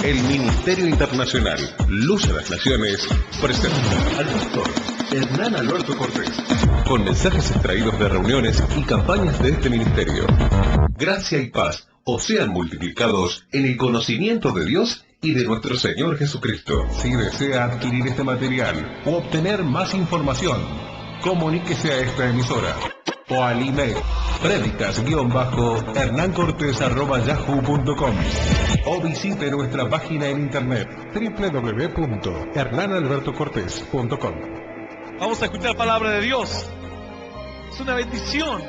El Ministerio Internacional Luz a las Naciones presenta al pastor Hernán Alberto Cortés con mensajes extraídos de reuniones y campañas de este ministerio. Gracia y paz os sean multiplicados en el conocimiento de Dios y de nuestro Señor Jesucristo. Si desea adquirir este material o obtener más información, comuníquese a esta emisora o al email predicas-hernancortes@yahoo.com o visite nuestra página en internet www.hernanalbertocortes.com. Vamos a escuchar la palabra de Dios. Es una bendición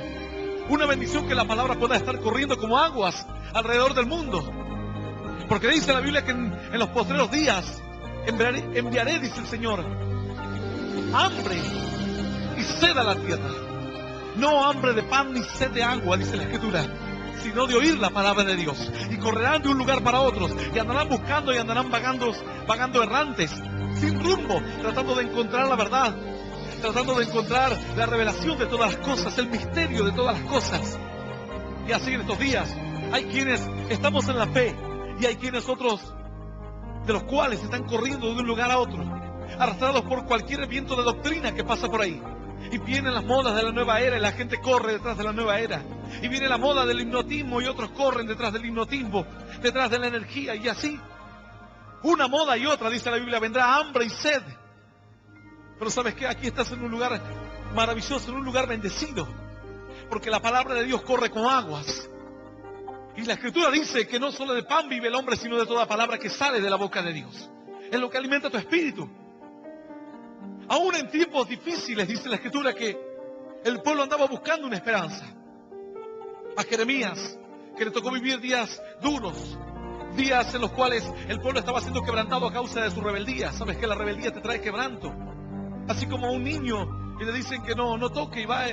que la palabra pueda estar corriendo como aguas alrededor del mundo. Porque dice la Biblia que en los postreros días enviaré, dice el Señor, hambre y sed a la tierra. No hambre de pan ni sed de agua, dice la Escritura, sino de oír la palabra de Dios. Y correrán de un lugar para otros, y andarán buscando y andarán vagando errantes, sin rumbo, tratando de encontrar la verdad, tratando de encontrar la revelación de todas las cosas, el misterio de todas las cosas. Y así en estos días, hay quienes estamos en la fe, y hay quienes otros, de los cuales están corriendo de un lugar a otro, arrastrados por cualquier viento de doctrina que pasa por ahí. Y vienen las modas de la nueva era y la gente corre detrás de la nueva era. Y viene la moda del hipnotismo y otros corren detrás del hipnotismo, detrás de la energía, y así. Una moda y otra, dice la Biblia, vendrá hambre y sed. Pero ¿sabes qué? Aquí estás en un lugar maravilloso, en un lugar bendecido. Porque la palabra de Dios corre con aguas. Y la Escritura dice que no solo de pan vive el hombre, sino de toda palabra que sale de la boca de Dios. Es lo que alimenta tu espíritu. Aún en tiempos difíciles, dice la Escritura, que el pueblo andaba buscando una esperanza. A Jeremías, que le tocó vivir días duros, días en los cuales el pueblo estaba siendo quebrantado a causa de su rebeldía. ¿Sabes que la rebeldía te trae quebranto? Así como a un niño que le dicen que no toque y va,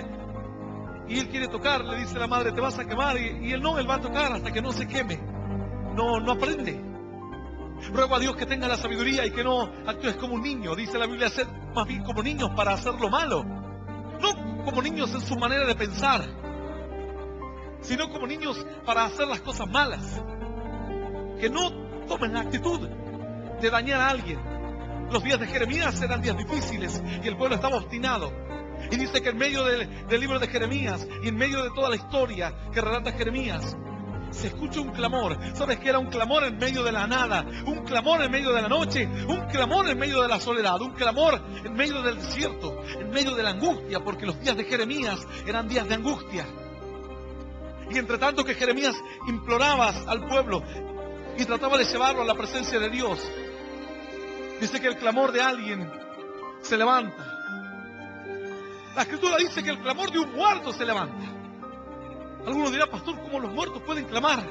y él quiere tocar, le dice la madre, te vas a quemar, y él va a tocar hasta que no se queme. No aprende. Ruego a Dios que tenga la sabiduría y que no actúes como un niño. Dice la Biblia, ser más bien como niños para hacer lo malo. No como niños en su manera de pensar, sino como niños para hacer las cosas malas. Que no tomen la actitud de dañar a alguien. Los días de Jeremías eran días difíciles y el pueblo estaba obstinado. Y dice que en medio del libro de Jeremías y en medio de toda la historia que relata Jeremías, se escucha un clamor. ¿Sabes qué era un clamor en medio de la nada? Un clamor en medio de la noche, un clamor en medio de la soledad, un clamor en medio del desierto, en medio de la angustia, porque los días de Jeremías eran días de angustia. Y entre tanto que Jeremías imploraba al pueblo y trataba de llevarlo a la presencia de Dios, dice que el clamor de alguien se levanta. La Escritura dice que el clamor de un muerto se levanta. Algunos dirán, pastor, ¿cómo los muertos pueden clamar?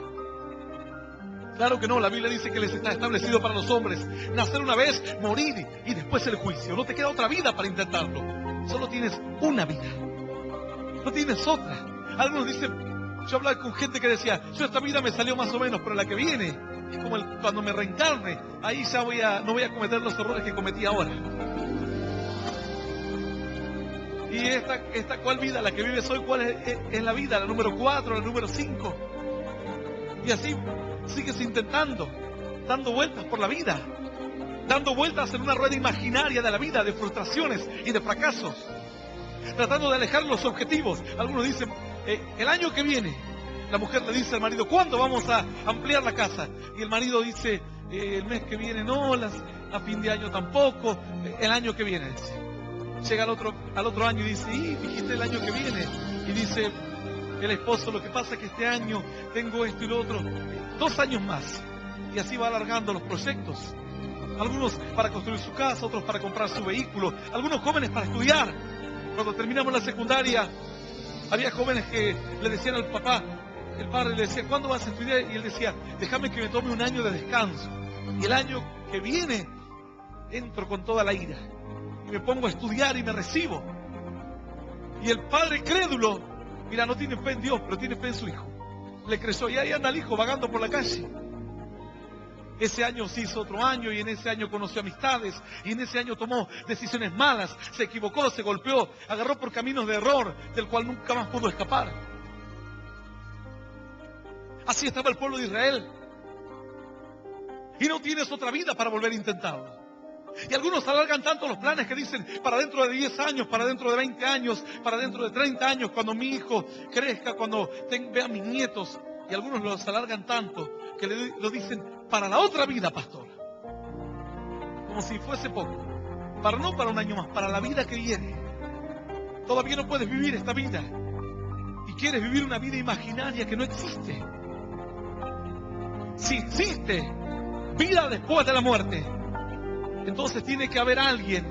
Claro que no, la Biblia dice que les está establecido para los hombres nacer una vez, morir y después el juicio. No te queda otra vida para intentarlo. Solo tienes una vida. No tienes otra. Algunos dicen, yo hablaba con gente que decía, yo esta vida me salió más o menos, pero la que viene es como cuando me reencarne, ahí ya no voy a cometer los errores que cometí ahora. Y esta ¿cuál vida? La que vives hoy, ¿cuál es la vida? La número 4, la número 5. Y así sigues intentando, dando vueltas por la vida, dando vueltas en una rueda imaginaria de la vida, de frustraciones y de fracasos, tratando de alejar los objetivos. Algunos dicen, el año que viene, la mujer le dice al marido, ¿cuándo vamos a ampliar la casa? Y el marido dice, el mes que viene no, a fin de año tampoco, el año que viene, dice. Llega al otro año y dice, dijiste el año que viene. Y dice el esposo, lo que pasa es que este año tengo esto y lo otro. 2 años más. Y así va alargando los proyectos. Algunos para construir su casa, otros para comprar su vehículo, algunos jóvenes para estudiar. Cuando terminamos la secundaria, había jóvenes que le decían al papá, el padre le decía, ¿cuándo vas a estudiar? Y él decía, déjame que me tome un año de descanso. Y el año que viene, entro con toda la ira. Y me pongo a estudiar y me recibo. Y el padre crédulo, mira, no tiene fe en Dios, pero tiene fe en su hijo. Le creció y ahí anda el hijo vagando por la calle. Ese año se hizo otro año y en ese año conoció amistades y en ese año tomó decisiones malas, se equivocó, se golpeó, agarró por caminos de error del cual nunca más pudo escapar. Así estaba el pueblo de Israel. Y no tienes otra vida para volver a intentarlo. Y algunos alargan tanto los planes que dicen para dentro de 10 años, para dentro de 20 años, para dentro de 30 años, cuando mi hijo crezca, cuando vea a mis nietos. Y algunos los alargan tanto que lo dicen para la otra vida, pastor. Como si fuese poco. No para un año más, para la vida que viene. Todavía no puedes vivir esta vida. Y quieres vivir una vida imaginaria que no existe. Si existe vida después de la muerte, entonces tiene que haber alguien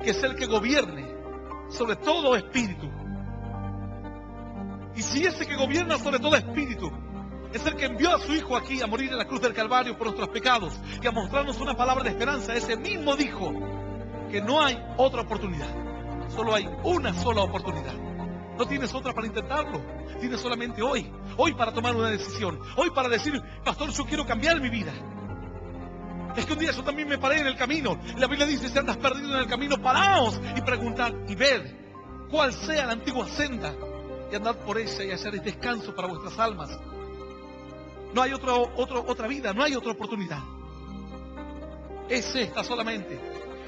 que es el que gobierne sobre todo espíritu. Y si ese que gobierna sobre todo espíritu es el que envió a su Hijo aquí a morir en la cruz del Calvario por nuestros pecados y a mostrarnos una palabra de esperanza, ese mismo dijo que no hay otra oportunidad. Solo hay una sola oportunidad. No tienes otra para intentarlo. Tienes solamente hoy. Hoy para tomar una decisión. Hoy para decir, pastor, yo quiero cambiar mi vida. Es que un día yo también me paré en el camino. La Biblia dice, si andas perdido en el camino, paraos y preguntad y ved cuál sea la antigua senda y andad por ella y hallaréis descanso para vuestras almas. No hay otra vida, no hay otra oportunidad. Es esta solamente.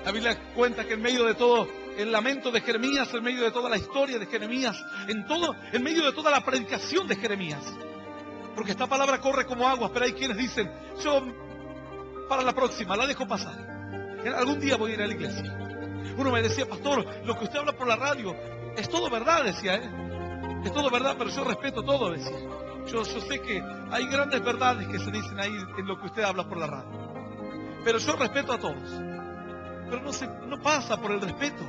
La Biblia cuenta que en medio de todo el lamento de Jeremías, en medio de toda la historia de Jeremías, en medio de toda la predicación de Jeremías, porque esta palabra corre como aguas, pero hay quienes dicen, yo para la próxima la dejo pasar, algún día voy a ir a la iglesia. Uno me decía, pastor, lo que usted habla por la radio es todo verdad, decía, es todo verdad, pero yo respeto todo, decía. Yo sé que hay grandes verdades que se dicen ahí en lo que usted habla por la radio, pero yo respeto a todos. Pero no pasa por el respeto,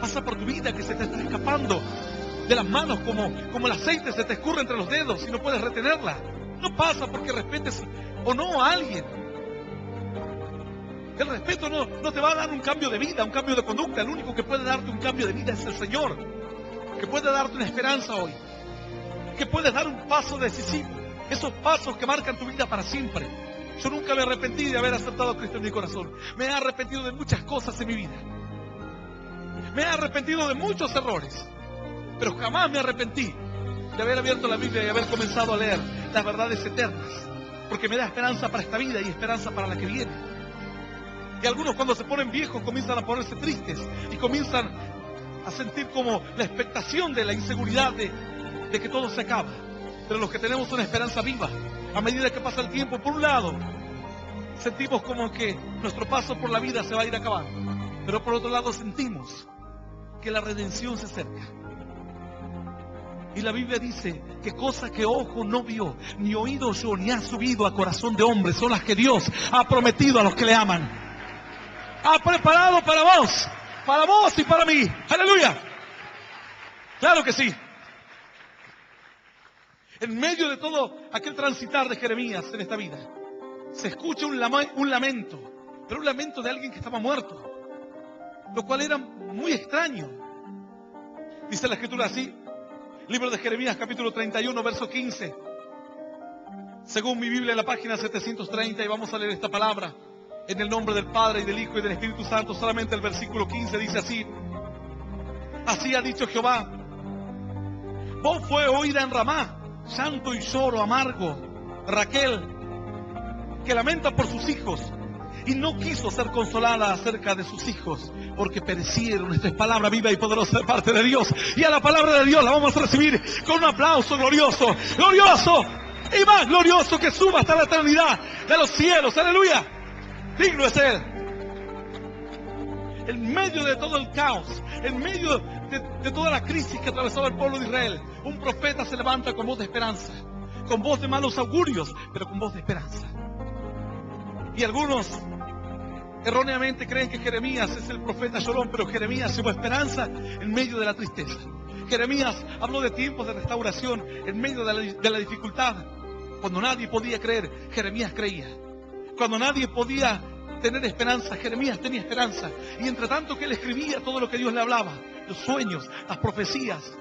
pasa por tu vida que se te está escapando de las manos como el aceite se te escurre entre los dedos y no puedes retenerla. No pasa porque respetes o no a alguien. El respeto no te va a dar un cambio de vida, un cambio de conducta. El único que puede darte un cambio de vida es el Señor, que puede darte una esperanza hoy, que puedes dar un paso decisivo, esos pasos que marcan tu vida para siempre. Yo nunca me arrepentí de haber aceptado a Cristo en mi corazón. Me he arrepentido de muchas cosas en mi vida. Me he arrepentido de muchos errores. Pero jamás me arrepentí de haber abierto la Biblia y haber comenzado a leer las verdades eternas. Porque me da esperanza para esta vida y esperanza para la que viene. Y algunos cuando se ponen viejos comienzan a ponerse tristes y comienzan a sentir como la expectación de la inseguridad de que todo se acaba. Pero los que tenemos una esperanza viva, a medida que pasa el tiempo, por un lado, sentimos como que nuestro paso por la vida se va a ir acabando. Pero por otro lado sentimos que la redención se acerca. Y la Biblia dice que cosas que ojo no vio, ni oído yo, ni ha subido a corazón de hombre, son las que Dios ha prometido a los que le aman. Ha preparado para vos y para mí. ¡Aleluya! Claro que sí. En medio de todo aquel transitar de Jeremías en esta vida, se escucha un lamento, pero un lamento de alguien que estaba muerto, lo cual era muy extraño. Dice la Escritura así, libro de Jeremías, capítulo 31, verso 15. Según mi Biblia, en la página 730, y vamos a leer esta palabra, en el nombre del Padre, y del Hijo, y del Espíritu Santo. Solamente el versículo 15 dice así: así ha dicho Jehová, voz fue oída en Ramá, llanto y lloro amargo, Raquel, que lamenta por sus hijos, y no quiso ser consolada acerca de sus hijos, porque perecieron. Esta es palabra viva y poderosa de parte de Dios, y a la palabra de Dios la vamos a recibir con un aplauso glorioso, glorioso y más glorioso que suba hasta la eternidad de los cielos. Aleluya, digno es Él. En medio de todo el caos, en medio de toda la crisis que atravesaba el pueblo de Israel, un profeta se levanta con voz de esperanza, con voz de malos augurios, pero con voz de esperanza. Y algunos erróneamente creen que Jeremías es el profeta llorón, pero Jeremías llevó esperanza en medio de la tristeza. Jeremías habló de tiempos de restauración en medio de la dificultad. Cuando nadie podía creer, Jeremías creía. Cuando nadie podía tener esperanza, Jeremías tenía esperanza. Y entre tanto que él escribía todo lo que Dios le hablaba, los sueños, las profecías,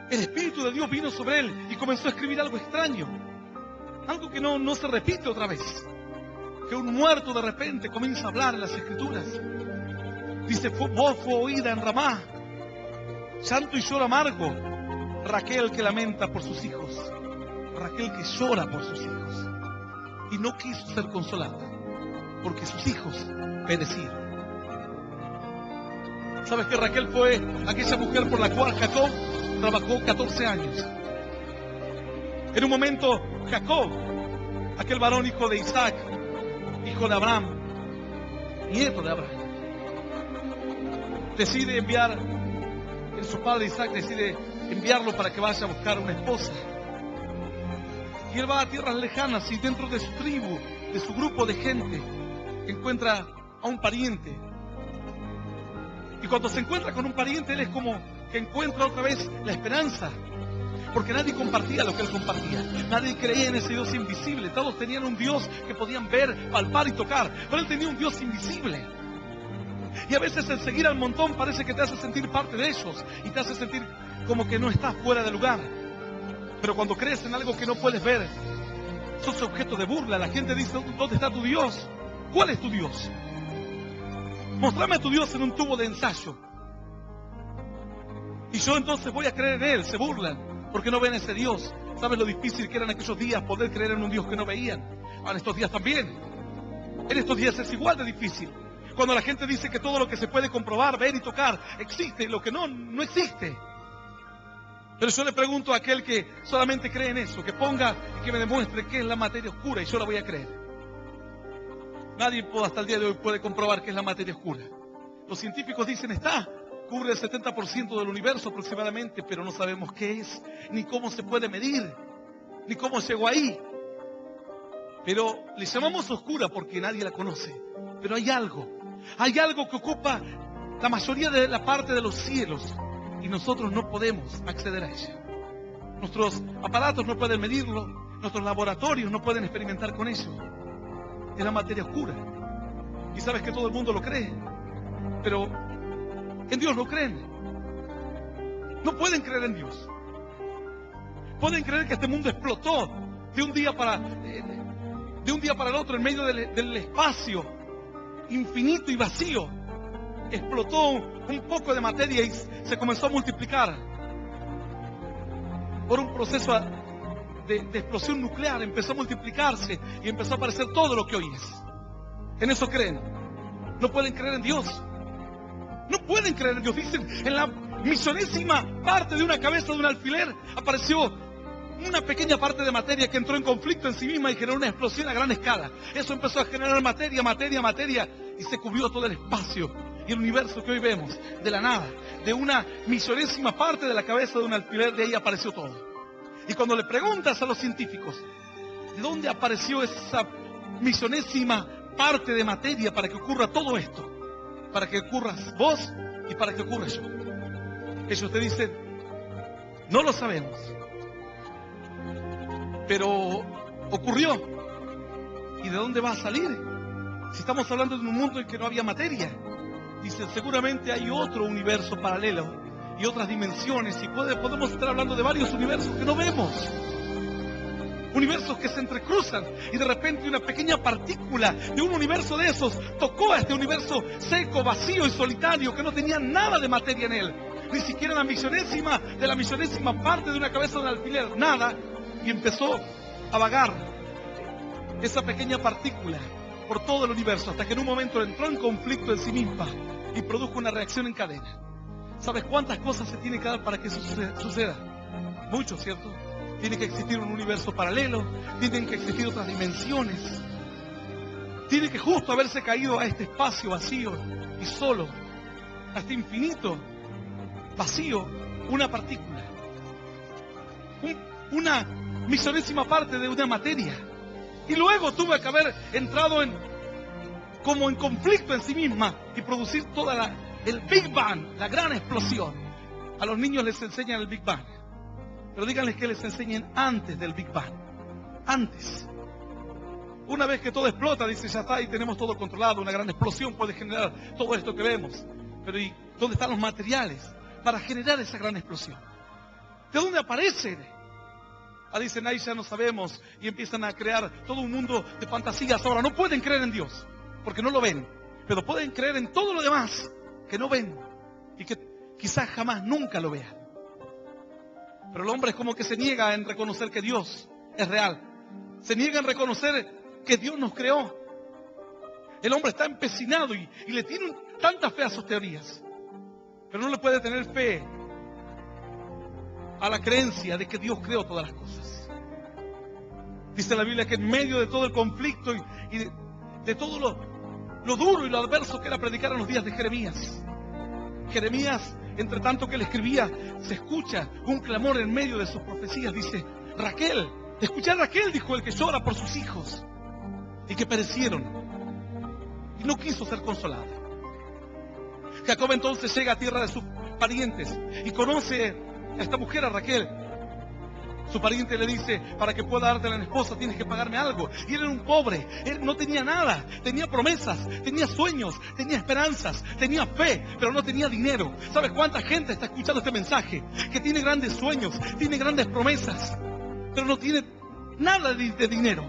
el Espíritu de Dios vino sobre él y comenzó a escribir algo extraño, algo que no se repite otra vez, que un muerto de repente comienza a hablar en las Escrituras. Dice, voz fue oída en Ramá, llanto y lloro amargo, Raquel que lamenta por sus hijos, Raquel que llora por sus hijos. y no quiso ser consolada, porque sus hijos perecieron. ¿Sabes que Raquel fue aquella mujer por la cual Jacob trabajó 14 años? En un momento, Jacob, aquel varón hijo de Isaac, hijo de Abraham, nieto de Abraham, decide enviar, su padre Isaac decide enviarlo para que vaya a buscar una esposa. Y él va a tierras lejanas y dentro de su tribu, de su grupo de gente, encuentra a un pariente. Y cuando se encuentra con un pariente, él es como que encuentra otra vez la esperanza. Porque nadie compartía lo que él compartía. Nadie creía en ese Dios invisible. Todos tenían un Dios que podían ver, palpar y tocar. Pero él tenía un Dios invisible. Y a veces el seguir al montón parece que te hace sentir parte de ellos. Y te hace sentir como que no estás fuera de lugar. Pero cuando crees en algo que no puedes ver, sos objeto de burla. La gente dice, ¿dónde está tu Dios? ¿Cuál es tu Dios? Mostrame a tu Dios en un tubo de ensayo. Y yo entonces voy a creer en Él. Se burlan porque no ven ese Dios. ¿Sabes lo difícil que eran aquellos días poder creer en un Dios que no veían? En estos días también. En estos días es igual de difícil. Cuando la gente dice que todo lo que se puede comprobar, ver y tocar existe, y lo que no, no existe. Pero yo le pregunto a aquel que solamente cree en eso, que ponga y que me demuestre qué es la materia oscura, y yo la voy a creer. Nadie hasta el día de hoy puede comprobar qué es la materia oscura. Los científicos dicen cubre el 70% del universo aproximadamente, pero no sabemos qué es, ni cómo se puede medir, ni cómo llegó ahí. Pero le llamamos oscura porque nadie la conoce. Pero hay algo que ocupa la mayoría de la parte de los cielos y nosotros no podemos acceder a ella. Nuestros aparatos no pueden medirlo, nuestros laboratorios no pueden experimentar con ello. Es la materia oscura. Y sabes que todo el mundo lo cree, pero en Dios no creen. No pueden creer en Dios. Pueden creer que este mundo explotó de un día para el otro en medio del espacio infinito y vacío. Explotó un poco de materia y se comenzó a multiplicar por un proceso de explosión nuclear. Empezó a multiplicarse y empezó a aparecer todo lo que hoy es. En eso creen. No pueden creer en Dios. No pueden creer en Dios. Dicen, en la millonésima parte de una cabeza de un alfiler apareció una pequeña parte de materia que entró en conflicto en sí misma y generó una explosión a gran escala. Eso empezó a generar materia y se cubrió todo el espacio y el universo que hoy vemos, de la nada, de una millonésima parte de la cabeza de un alfiler, de ahí apareció todo. Y cuando le preguntas a los científicos, ¿de dónde apareció esa millonésima parte de materia para que ocurra todo esto? Para que ocurras vos y para que ocurra yo. Ellos te dicen, no lo sabemos, pero ocurrió. ¿Y de dónde va a salir? Si estamos hablando de un mundo en que no había materia. Dicen, seguramente hay otro universo paralelo y otras dimensiones, y podemos estar hablando de varios universos que no vemos. Universos que se entrecruzan y de repente una pequeña partícula de un universo de esos tocó a este universo seco, vacío y solitario que no tenía nada de materia en él. Ni siquiera la millonésima de la millonésima parte de una cabeza de un alfiler, nada. Y empezó a vagar esa pequeña partícula por todo el universo hasta que en un momento entró en conflicto en sí misma y produjo una reacción en cadena. ¿Sabes cuántas cosas se tiene que dar para que eso suceda? Mucho, ¿cierto? Tiene que existir un universo paralelo, tienen que existir otras dimensiones, tiene que justo haberse caído a este espacio vacío y solo, a este infinito vacío, una partícula, una millonésima parte de una materia. Y luego tuvo que haber entrado como en conflicto en sí misma y producir el Big Bang, la gran explosión. A los niños les enseñan el Big Bang. Pero díganles que les enseñen antes del Big Bang. Antes. Una vez que todo explota, dice, ya está, y tenemos todo controlado. Una gran explosión puede generar todo esto que vemos. Pero ¿y dónde están los materiales para generar esa gran explosión? ¿De dónde aparecen? Dicen, ahí ya no sabemos. Y empiezan a crear todo un mundo de fantasías. Ahora, no pueden creer en Dios, porque no lo ven. Pero pueden creer en todo lo demás que no ven. Y que quizás jamás nunca lo vean. Pero el hombre es como que se niega en reconocer que Dios es real. Se niega en reconocer que Dios nos creó. El hombre está empecinado y le tiene tanta fe a sus teorías, pero no le puede tener fe a la creencia de que Dios creó todas las cosas. Dice la Biblia que en medio de todo el conflicto y de todo lo duro y lo adverso que era predicar en los días de Jeremías, entre tanto que él escribía, se escucha un clamor en medio de sus profecías. Dice: Raquel, escuché a Raquel, dijo, el que llora por sus hijos y que perecieron, y no quiso ser consolada. Jacob entonces llega a tierra de sus parientes y conoce a esta mujer, a Raquel. Su pariente le dice: para que pueda dártela en esposa tienes que pagarme algo. Y él era un pobre, él no tenía nada, tenía promesas, tenía sueños, tenía esperanzas, tenía fe, pero no tenía dinero. ¿Sabes cuánta gente está escuchando este mensaje? Que tiene grandes sueños, tiene grandes promesas, pero no tiene nada de dinero.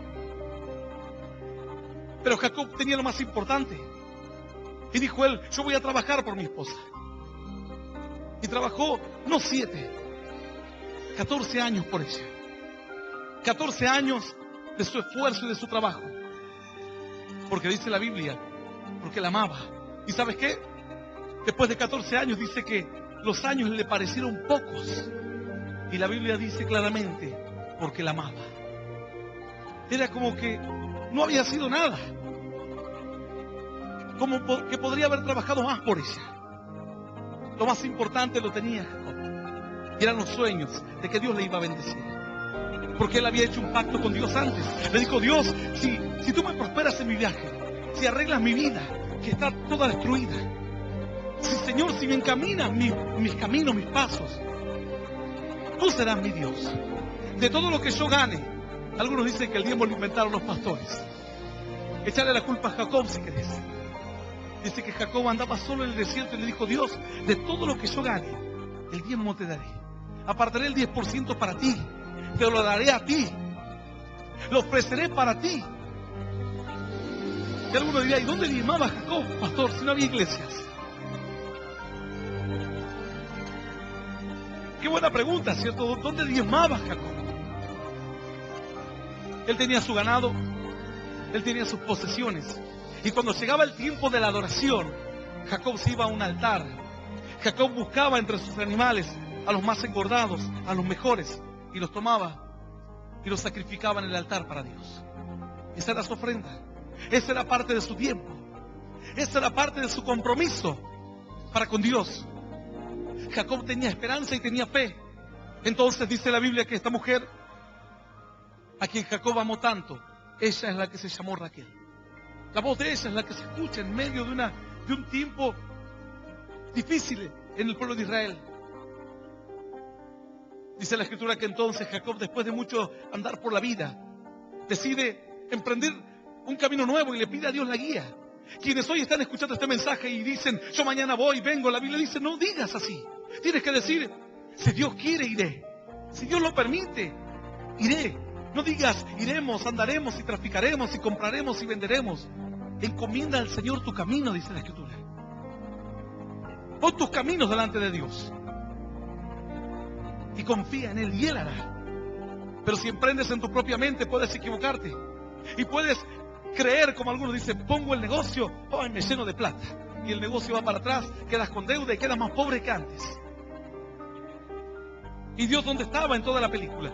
Pero Jacob tenía lo más importante. Y dijo él: yo voy a trabajar por mi esposa. Y trabajó no 7, 14 años por ella. 14 años de su esfuerzo y de su trabajo. Porque dice la Biblia, porque la amaba. ¿Y sabes qué? Después de 14 años dice que los años le parecieron pocos. Y la Biblia dice claramente, porque la amaba. Era como que no había sido nada. Como que podría haber trabajado más por ella. Lo más importante lo tenía Jacob. Y eran los sueños de que Dios le iba a bendecir. Porque él había hecho un pacto con Dios antes. Le dijo: Dios, si tú me prosperas en mi viaje, si arreglas mi vida, que está toda destruida, Señor, si me encaminas mis caminos, mis pasos, tú serás mi Dios. De todo lo que yo gane, algunos dicen que el diezmo lo inventaron los pastores. Echarle la culpa a Jacob si querés. Dice que Jacob andaba solo en el desierto y le dijo: Dios, de todo lo que yo gane, el diezmo te daré. Apartaré el 10% para ti. Te lo daré a ti. Lo ofreceré para ti. Y alguno diría: ¿y dónde diezmaba Jacob, pastor, si no había iglesias? Qué buena pregunta, ¿cierto? ¿Dónde diezmaba Jacob? Él tenía su ganado, él tenía sus posesiones. Y cuando llegaba el tiempo de la adoración, Jacob se iba a un altar. Jacob buscaba entre sus animales a los más engordados, a los mejores, y los tomaba y los sacrificaba en el altar para Dios. Esa era su ofrenda. Esa era parte de su tiempo. Esa era parte de su compromiso para con Dios. Jacob tenía esperanza y tenía fe. Entonces dice la Biblia que esta mujer, a quien Jacob amó tanto, ella es la que se llamó Raquel. La voz de ella es la que se escucha en medio de un tiempo difícil en el pueblo de Israel. Dice la Escritura que entonces Jacob, después de mucho andar por la vida, decide emprender un camino nuevo y le pide a Dios la guía. Quienes hoy están escuchando este mensaje y dicen: yo mañana voy, vengo, la Biblia dice: no digas así. Tienes que decir: si Dios quiere, iré. Si Dios lo permite, iré. No digas: iremos, andaremos y traficaremos y compraremos y venderemos. Encomienda al Señor tu camino, dice la Escritura. Pon tus caminos delante de Dios y confía en Él, y Él hará. Pero si emprendes en tu propia mente, puedes equivocarte y puedes creer, como algunos dicen: pongo el negocio, me lleno de plata, y el negocio va para atrás, quedas con deuda y quedas más pobre que antes. ¿Y Dios dónde estaba en toda la película?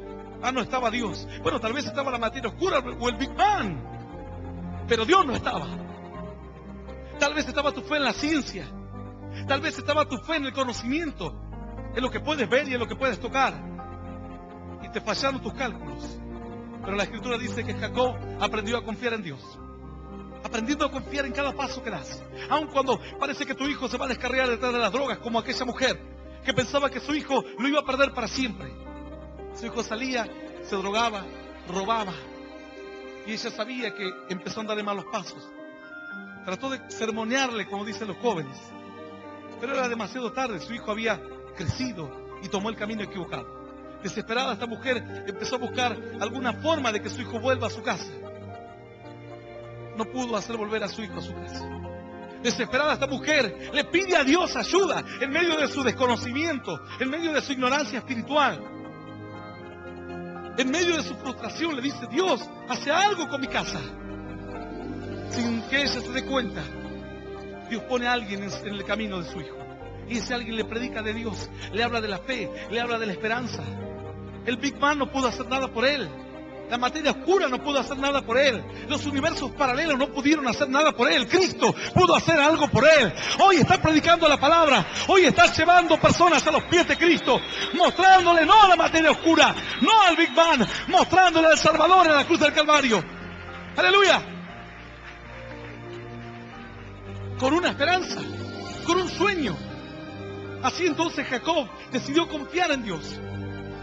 No estaba Dios. Bueno, tal vez estaba la materia oscura o el Big Bang, pero Dios no estaba. Tal vez estaba tu fe en la ciencia, tal vez estaba tu fe en el conocimiento, en lo que puedes ver y en lo que puedes tocar, y te fallaron tus cálculos. Pero la Escritura dice que Jacob aprendió a confiar en Dios, aprendiendo a confiar en cada paso que das, aun cuando parece que tu hijo se va a descarriar detrás de las drogas, como aquella mujer que pensaba que su hijo lo iba a perder para siempre. Su hijo salía, se drogaba, robaba, y ella sabía que empezó a andar en malos pasos. Trató de sermonearle, como dicen los jóvenes, pero era demasiado tarde. Su hijo había crecido y tomó el camino equivocado. Desesperada, esta mujer empezó a buscar alguna forma de que su hijo vuelva a su casa. No pudo hacer volver a su hijo a su casa. Desesperada, esta mujer le pide a Dios ayuda en medio de su desconocimiento, en medio de su ignorancia espiritual, en medio de su frustración. Le dice: Dios, hace algo con mi casa. sin que ella se dé cuenta, Dios pone a alguien en el camino de su hijo. Y ese alguien le predica de Dios, le habla de la fe, le habla de la esperanza. El Big Bang no pudo hacer nada por él. La materia oscura no pudo hacer nada por él. Los universos paralelos no pudieron hacer nada por él. Cristo pudo hacer algo por él. Hoy está predicando la palabra. Hoy está llevando personas a los pies de Cristo, mostrándole no a la materia oscura, no al Big Bang, mostrándole al Salvador en la cruz del Calvario. ¡Aleluya! Con una esperanza, con un sueño. Así entonces Jacob decidió confiar en Dios.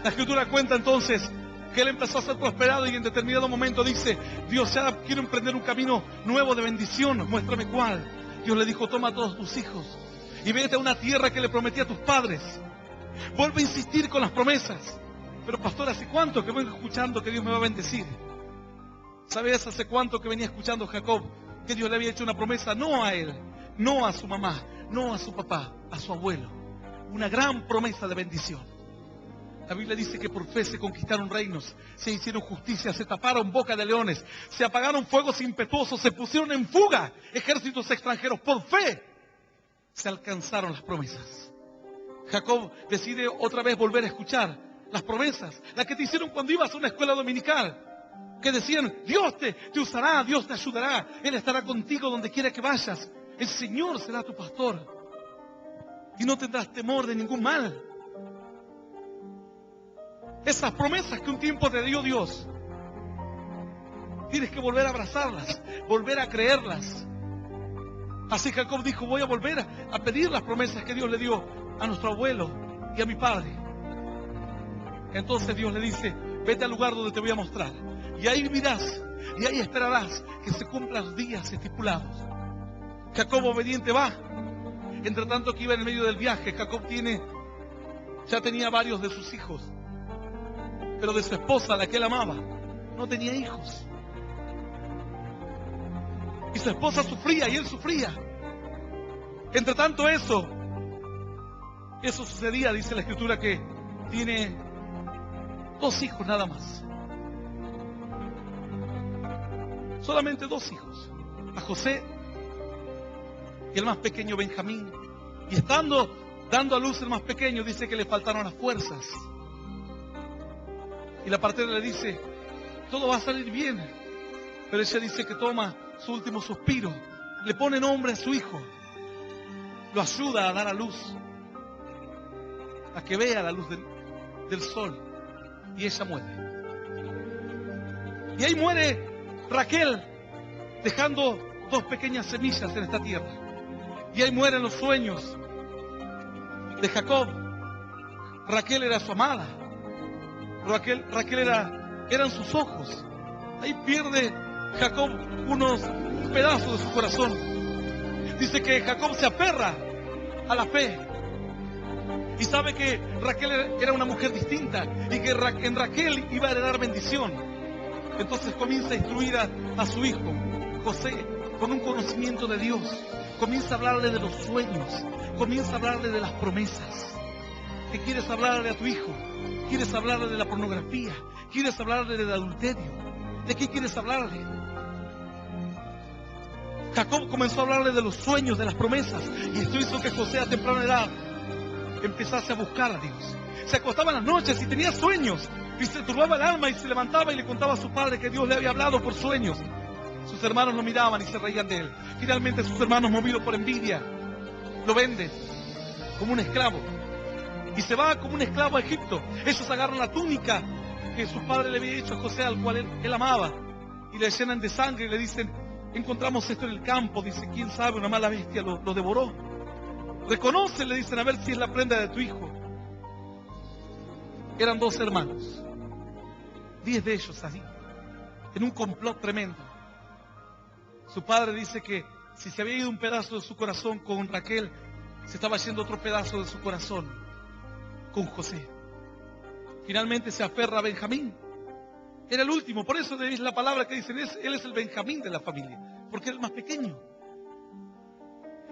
La Escritura cuenta entonces que él empezó a ser prosperado y en determinado momento dice: Dios, ya quiero emprender un camino nuevo de bendición, muéstrame cuál. Dios le dijo: toma a todos tus hijos y vete a una tierra que le prometí a tus padres. Vuelve a insistir con las promesas. Pero pastor, ¿hace cuánto que vengo escuchando que Dios me va a bendecir? ¿Sabes hace cuánto que venía escuchando Jacob que Dios le había hecho una promesa? No a él, no a su mamá, no a su papá, a su abuelo. Una gran promesa de bendición. La Biblia dice que por fe se conquistaron reinos, se hicieron justicia, se taparon boca de leones, se apagaron fuegos impetuosos, se pusieron en fuga ejércitos extranjeros. Por fe se alcanzaron las promesas. Jacob decide otra vez volver a escuchar las promesas, las que te hicieron cuando ibas a una escuela dominical, que decían: Dios te usará, Dios te ayudará, Él estará contigo donde quiera que vayas, el Señor será tu pastor y no tendrás temor de ningún mal. Esas promesas que un tiempo te dio Dios, tienes que volver a abrazarlas, volver a creerlas. Así Jacob dijo: voy a volver a pedir las promesas que Dios le dio a nuestro abuelo y a mi padre. Entonces Dios le dice: vete al lugar donde te voy a mostrar, y ahí mirás, y ahí esperarás que se cumplan los días estipulados. Jacob obediente va. Entre tanto que iba en medio del viaje, Jacob ya tenía varios de sus hijos, pero de su esposa, la que él amaba, no tenía hijos. Y su esposa sufría y él sufría. Entre tanto eso sucedía, dice la Escritura, que tiene 2 hijos nada más. Solamente 2 hijos. A José y el más pequeño Benjamín. Y dando a luz el más pequeño, dice que le faltaron las fuerzas. Y la partera le dice: todo va a salir bien. Pero ella dice que toma su último suspiro, le pone nombre a su hijo, lo ayuda a dar a luz, a que vea la luz del sol, y ella muere. Y ahí muere Raquel, dejando 2 pequeñas semillas en esta tierra. Y ahí mueren los sueños de Jacob. Raquel era su amada. Raquel eran sus ojos. Ahí pierde Jacob unos pedazos de su corazón. Dice que Jacob se aferra a la fe y sabe que Raquel era una mujer distinta y que en Raquel iba a heredar bendición. Entonces comienza a instruir a su hijo José con un conocimiento de Dios. Comienza a hablarle de los sueños, comienza a hablarle de las promesas. ¿Qué quieres hablarle a tu hijo? ¿Quieres hablarle de la pornografía? ¿Quieres hablarle del adulterio? ¿De qué quieres hablarle? Jacob comenzó a hablarle de los sueños, de las promesas, y esto hizo que José a temprana edad empezase a buscar a Dios. Se acostaba en las noches y tenía sueños, y se turbaba el alma y se levantaba y le contaba a su padre que Dios le había hablado por sueños. Sus hermanos lo miraban y se reían de él. Finalmente sus hermanos, movidos por envidia, lo venden como un esclavo. Y se va como un esclavo a Egipto. Ellos agarran la túnica que su padre le había hecho a José, al cual él amaba, y le llenan de sangre y le dicen: encontramos esto en el campo. Dice: quién sabe, una mala bestia lo devoró. Reconoce, le dicen, a ver si es la prenda de tu hijo. Eran 2 hermanos, 10 de ellos así, en un complot tremendo. Su padre dice que si se había ido un pedazo de su corazón con Raquel, se estaba yendo otro pedazo de su corazón con José. Finalmente se aferra a Benjamín. Era el último, por eso es la palabra que dicen: él es el Benjamín de la familia, porque era el más pequeño.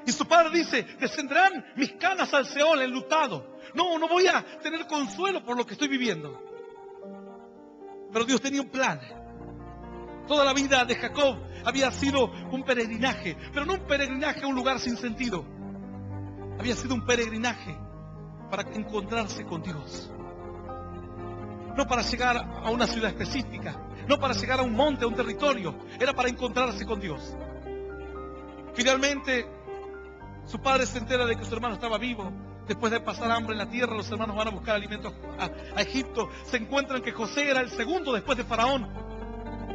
Y su padre dice: descenderán mis canas al Seol enlutado. No voy a tener consuelo por lo que estoy viviendo. Pero Dios tenía un plan. Toda la vida de Jacob había sido un peregrinaje, pero no un peregrinaje a un lugar sin sentido. Había sido un peregrinaje para encontrarse con Dios. No para llegar a una ciudad específica, no para llegar a un monte, a un territorio. Era para encontrarse con Dios. Finalmente, su padre se entera de que su hermano estaba vivo. Después de pasar hambre en la tierra, los hermanos van a buscar alimentos a Egipto. Se encuentran que José era el segundo después de Faraón.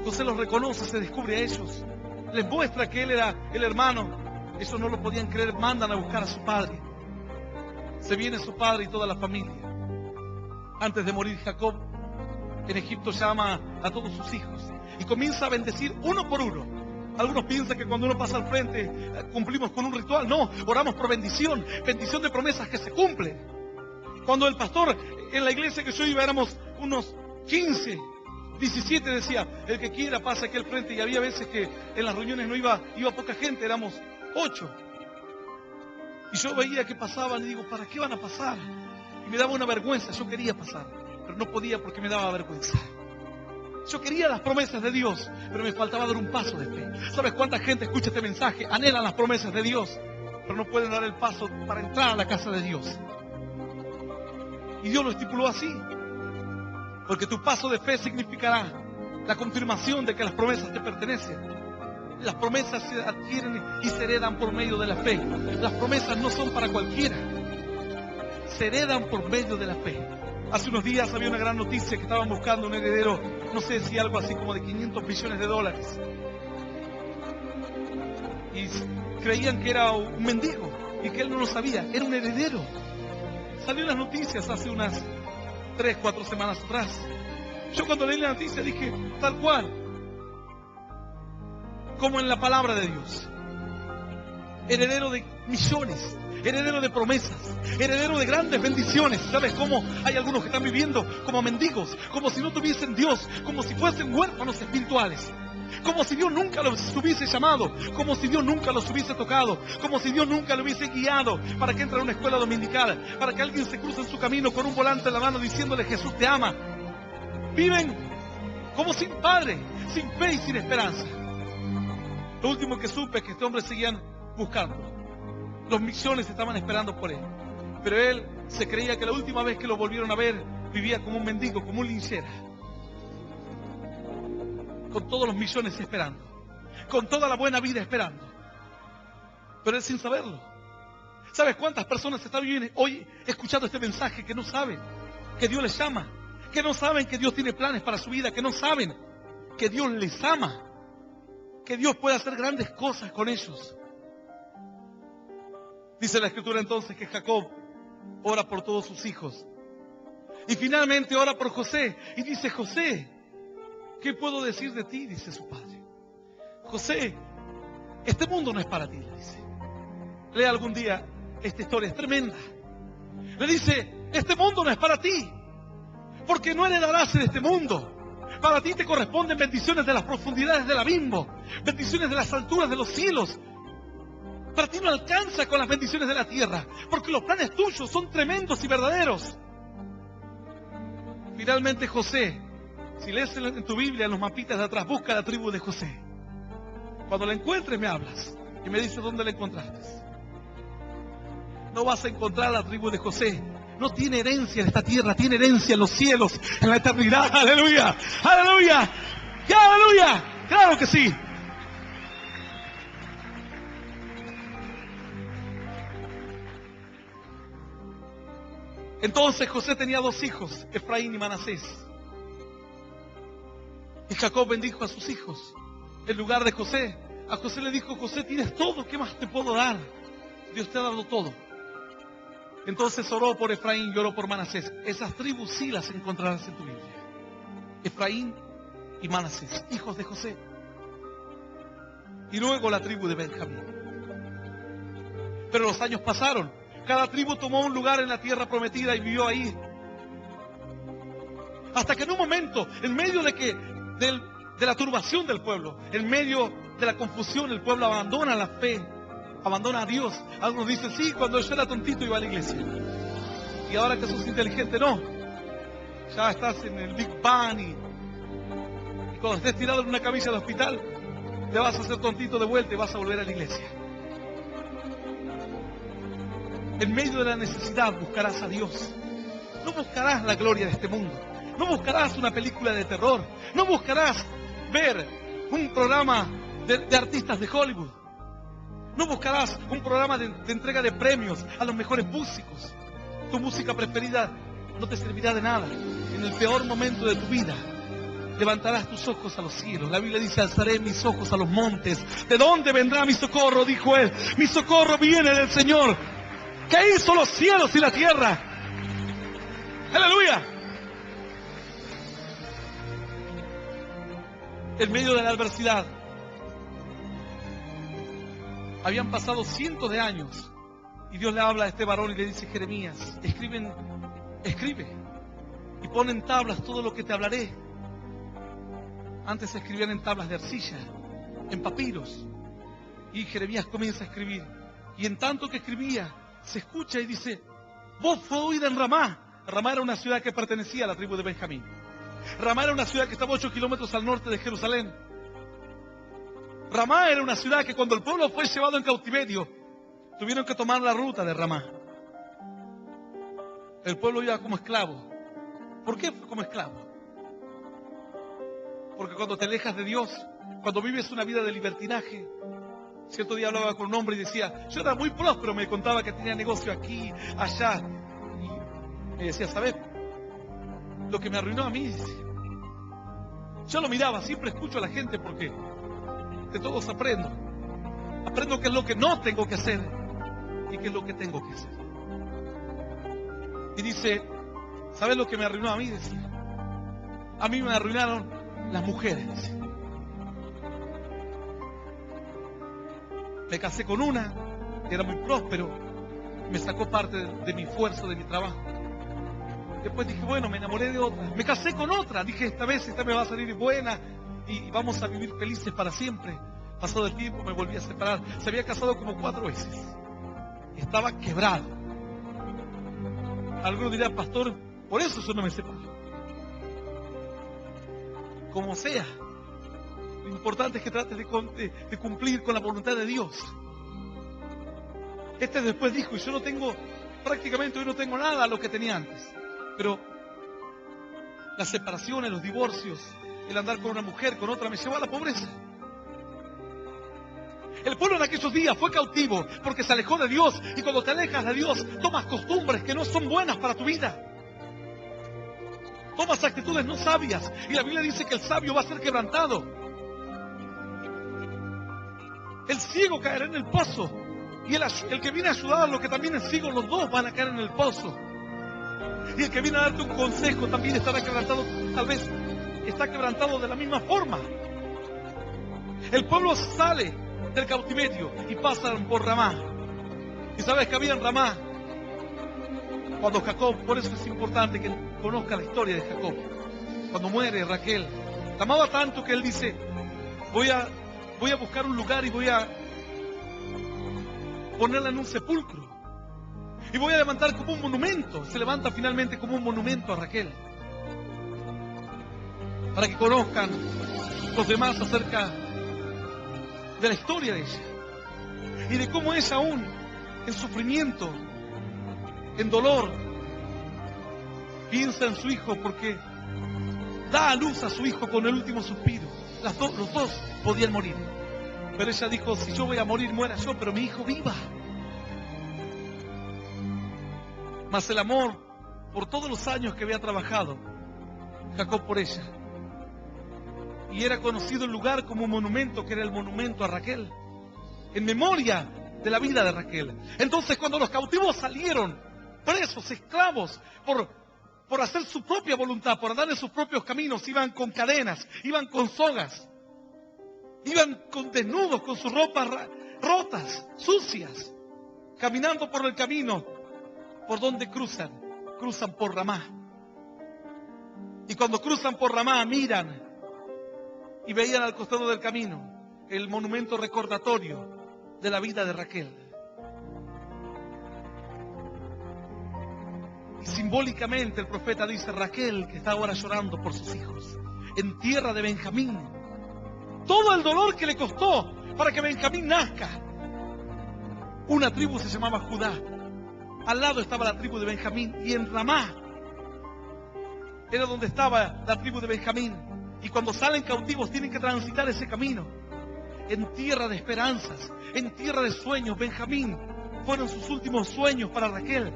José los reconoce, se descubre a ellos. Les muestra que él era el hermano. Ellos no lo podían creer, mandan a buscar a su padre. Se viene su padre y toda la familia. Antes de morir Jacob, en Egipto llama a todos sus hijos y comienza a bendecir uno por uno. Algunos piensan que cuando uno pasa al frente cumplimos con un ritual. No, oramos por bendición, bendición de promesas que se cumplen. Cuando el pastor en la iglesia que yo iba éramos unos 15, 17, decía, el que quiera pasa aquí al frente, y había veces que en las reuniones no iba poca gente, éramos 8. Y yo veía que pasaban y digo, ¿para qué van a pasar? Y me daba una vergüenza, yo quería pasar, pero no podía porque me daba vergüenza. Yo quería las promesas de Dios, pero me faltaba dar un paso de fe. ¿Sabes cuánta gente escucha este mensaje? Anhelan las promesas de Dios, pero no pueden dar el paso para entrar a la casa de Dios. Y Dios lo estipuló así, porque tu paso de fe significará la confirmación de que las promesas te pertenecen. Las promesas se adquieren y se heredan por medio de la fe. Las promesas no son para cualquiera, se heredan por medio de la fe. Hace unos días había una gran noticia que estaban buscando un heredero, no sé si algo así como de $500 billones. Y creían que era un mendigo y que él no lo sabía, era un heredero. Salió en las noticias hace unas 3, 4 semanas atrás. Yo cuando leí la noticia dije, tal cual, como en la palabra de Dios. Heredero de millones, heredero de promesas, heredero de grandes bendiciones. ¿Sabes cómo hay algunos que están viviendo como mendigos, como si no tuviesen Dios, como si fuesen huérfanos espirituales, como si Dios nunca los hubiese llamado, como si Dios nunca los hubiese tocado, como si Dios nunca los hubiese guiado para que entre a una escuela dominical, para que alguien se cruce en su camino con un volante en la mano diciéndole Jesús te ama? Viven como sin padre, sin fe y sin esperanza. Lo último que supe es que este hombre seguían buscando. Los millones estaban esperando por él, pero él se creía que la última vez que lo volvieron a ver vivía como un mendigo, como un linchera, con todos los millones esperando, con toda la buena vida esperando, pero él sin saberlo. ¿Sabes cuántas personas están hoy escuchando este mensaje que no saben que Dios les llama, que no saben que Dios tiene planes para su vida, que no saben que Dios les ama, que Dios puede hacer grandes cosas con ellos? Dice la Escritura entonces que Jacob ora por todos sus hijos. Y finalmente ora por José. Y dice, José, ¿qué puedo decir de ti? Dice su padre. José, este mundo no es para ti, le dice. Lea algún día esta historia, es tremenda. Le dice, este mundo no es para ti, porque no heredarás en este mundo. Para ti te corresponden bendiciones de las profundidades del abismo, bendiciones de las alturas de los cielos. Para ti no alcanza con las bendiciones de la tierra, porque los planes tuyos son tremendos y verdaderos. Finalmente José, si lees en tu Biblia, en los mapitas de atrás, busca la tribu de José. Cuando la encuentres me hablas y me dices dónde la encontraste. No vas a encontrar la tribu de José. No tiene herencia en esta tierra, tiene herencia en los cielos, en la eternidad. ¡Aleluya! ¡Aleluya! ¡Aleluya! ¡Claro que sí! Entonces José tenía 2 hijos, Efraín y Manasés. Y Jacob bendijo a sus hijos en lugar de José. A José le dijo, José, tienes todo, ¿qué más te puedo dar? Dios te ha dado todo. Entonces oró por Efraín y oró por Manasés. Esas tribus sí las encontrarás en tu Biblia. Efraín y Manasés, hijos de José. Y luego la tribu de Benjamín. Pero los años pasaron. Cada tribu tomó un lugar en la tierra prometida y vivió ahí. Hasta que en un momento, en medio de la turbación del pueblo, en medio de la confusión, el pueblo abandona la fe, abandona a Dios. Algunos dicen, sí, cuando yo era tontito iba a la iglesia. Y ahora que sos inteligente, no. Ya estás en el Big Bang y cuando estés tirado en una camilla de hospital, te vas a hacer tontito de vuelta y vas a volver a la iglesia. En medio de la necesidad buscarás a Dios. No buscarás la gloria de este mundo. No buscarás una película de terror. No buscarás ver un programa de artistas de Hollywood. No buscarás un programa de entrega de premios a los mejores músicos. Tu música preferida no te servirá de nada. En el peor momento de tu vida, levantarás tus ojos a los cielos. La Biblia dice, alzaré mis ojos a los montes. ¿De dónde vendrá mi socorro? Dijo él. Mi socorro viene del Señor, que hizo los cielos y la tierra. ¡Aleluya! En medio de la adversidad, habían pasado cientos de años, y Dios le habla a este varón y le dice, Jeremías, escribe, y pon en tablas todo lo que te hablaré. Antes se escribían en tablas de arcilla, en papiros, y Jeremías comienza a escribir, y en tanto que escribía, se escucha y dice, voz fue oída en Ramá. Ramá era una ciudad que pertenecía a la tribu de Benjamín. Ramá era una ciudad que estaba 8 kilómetros al norte de Jerusalén. Ramá era una ciudad que cuando el pueblo fue llevado en cautiverio, tuvieron que tomar la ruta de Ramá. El pueblo iba como esclavo. ¿Por qué fue como esclavo? Porque cuando te alejas de Dios, cuando vives una vida de libertinaje. Cierto día hablaba con un hombre y decía, yo era muy próspero, me contaba que tenía negocio aquí, allá. Y me decía, ¿sabes? Lo que me arruinó a mí, yo lo miraba, siempre escucho a la gente porque de todos aprendo. Aprendo qué es lo que no tengo que hacer y qué es lo que tengo que hacer. Y dice, ¿sabes lo que me arruinó a mí? Decía, a mí me arruinaron las mujeres. Dice. Me casé con una, que era muy próspero, me sacó parte de mi esfuerzo, de mi trabajo. Después dije, bueno, me enamoré de otra. Me casé con otra. Dije, esta me va a salir buena y vamos a vivir felices para siempre. Pasado el tiempo me volví a separar. Se había casado como 4 veces. Estaba quebrado. Algunos dirán, pastor, por eso yo no me separo. Como sea. Lo importante es que trates de cumplir con la voluntad de Dios. Este después dijo, y yo no tengo, prácticamente hoy no tengo nada a lo que tenía antes. Pero las separaciones, los divorcios, el andar con una mujer, con otra, me llevó a la pobreza. El pueblo en aquellos días fue cautivo porque se alejó de Dios. Y cuando te alejas de Dios, tomas costumbres que no son buenas para tu vida. Tomas actitudes no sabias. Y la Biblia dice que el sabio va a ser quebrantado. El ciego caerá en el pozo. Y el que viene a ayudar a lo que también es ciego, los dos van a caer en el pozo. Y el que viene a darte un consejo también estará quebrantado, tal vez está quebrantado de la misma forma. El pueblo sale del cautiverio y pasan por Ramá. Y sabes que había en Ramá, cuando Jacob, por eso es importante que conozca la historia de Jacob. Cuando muere Raquel, la amaba tanto que él dice, voy a buscar un lugar y voy a ponerla en un sepulcro. Y voy a levantar como un monumento. Se levanta finalmente como un monumento a Raquel. Para que conozcan los demás acerca de la historia de ella. Y de cómo ella aún, en sufrimiento, en dolor, piensa en su hijo porque da a luz a su hijo con el último suspiro. Los dos podían morir. Pero ella dijo, si yo voy a morir, muera yo, pero mi hijo viva. Mas el amor, por todos los años que había trabajado Jacob por ella, y era conocido el lugar como un monumento, que era el monumento a Raquel, en memoria de la vida de Raquel. Entonces cuando los cautivos salieron, presos, esclavos, por hacer su propia voluntad, por andar en sus propios caminos, iban con cadenas, iban con sogas, iban desnudos, con sus ropas rotas, sucias, caminando por el camino. ¿Por dónde cruzan? Cruzan por Ramá. Y cuando cruzan por Ramá, miran y veían al costado del camino el monumento recordatorio de la vida de Raquel. Y simbólicamente el profeta dice, Raquel, que está ahora llorando por sus hijos. en tierra de Benjamín. Todo el dolor que le costó para que Benjamín nazca. Una tribu se llamaba Judá. Al lado estaba la tribu de Benjamín. Y en Ramá era donde estaba la tribu de Benjamín. Y cuando salen cautivos tienen que transitar ese camino. En tierra de esperanzas, en tierra de sueños. Benjamín fueron sus últimos sueños para Raquel.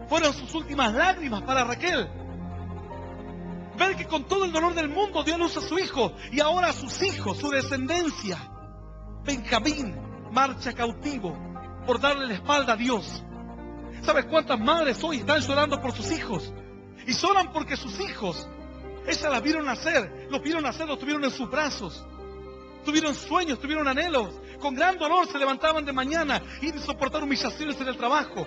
Fueron sus últimas lágrimas para Raquel. Ver que con todo el dolor del mundo dio a luz a su hijo. Y ahora a sus hijos, su descendencia. Benjamín marcha cautivo por darle la espalda a Dios. ¿Sabes cuántas madres hoy están llorando por sus hijos? Y lloran porque sus hijos, ellas las vieron nacer, los tuvieron en sus brazos. Tuvieron sueños, tuvieron anhelos. Con gran dolor se levantaban de mañana y de soportar humillaciones en el trabajo.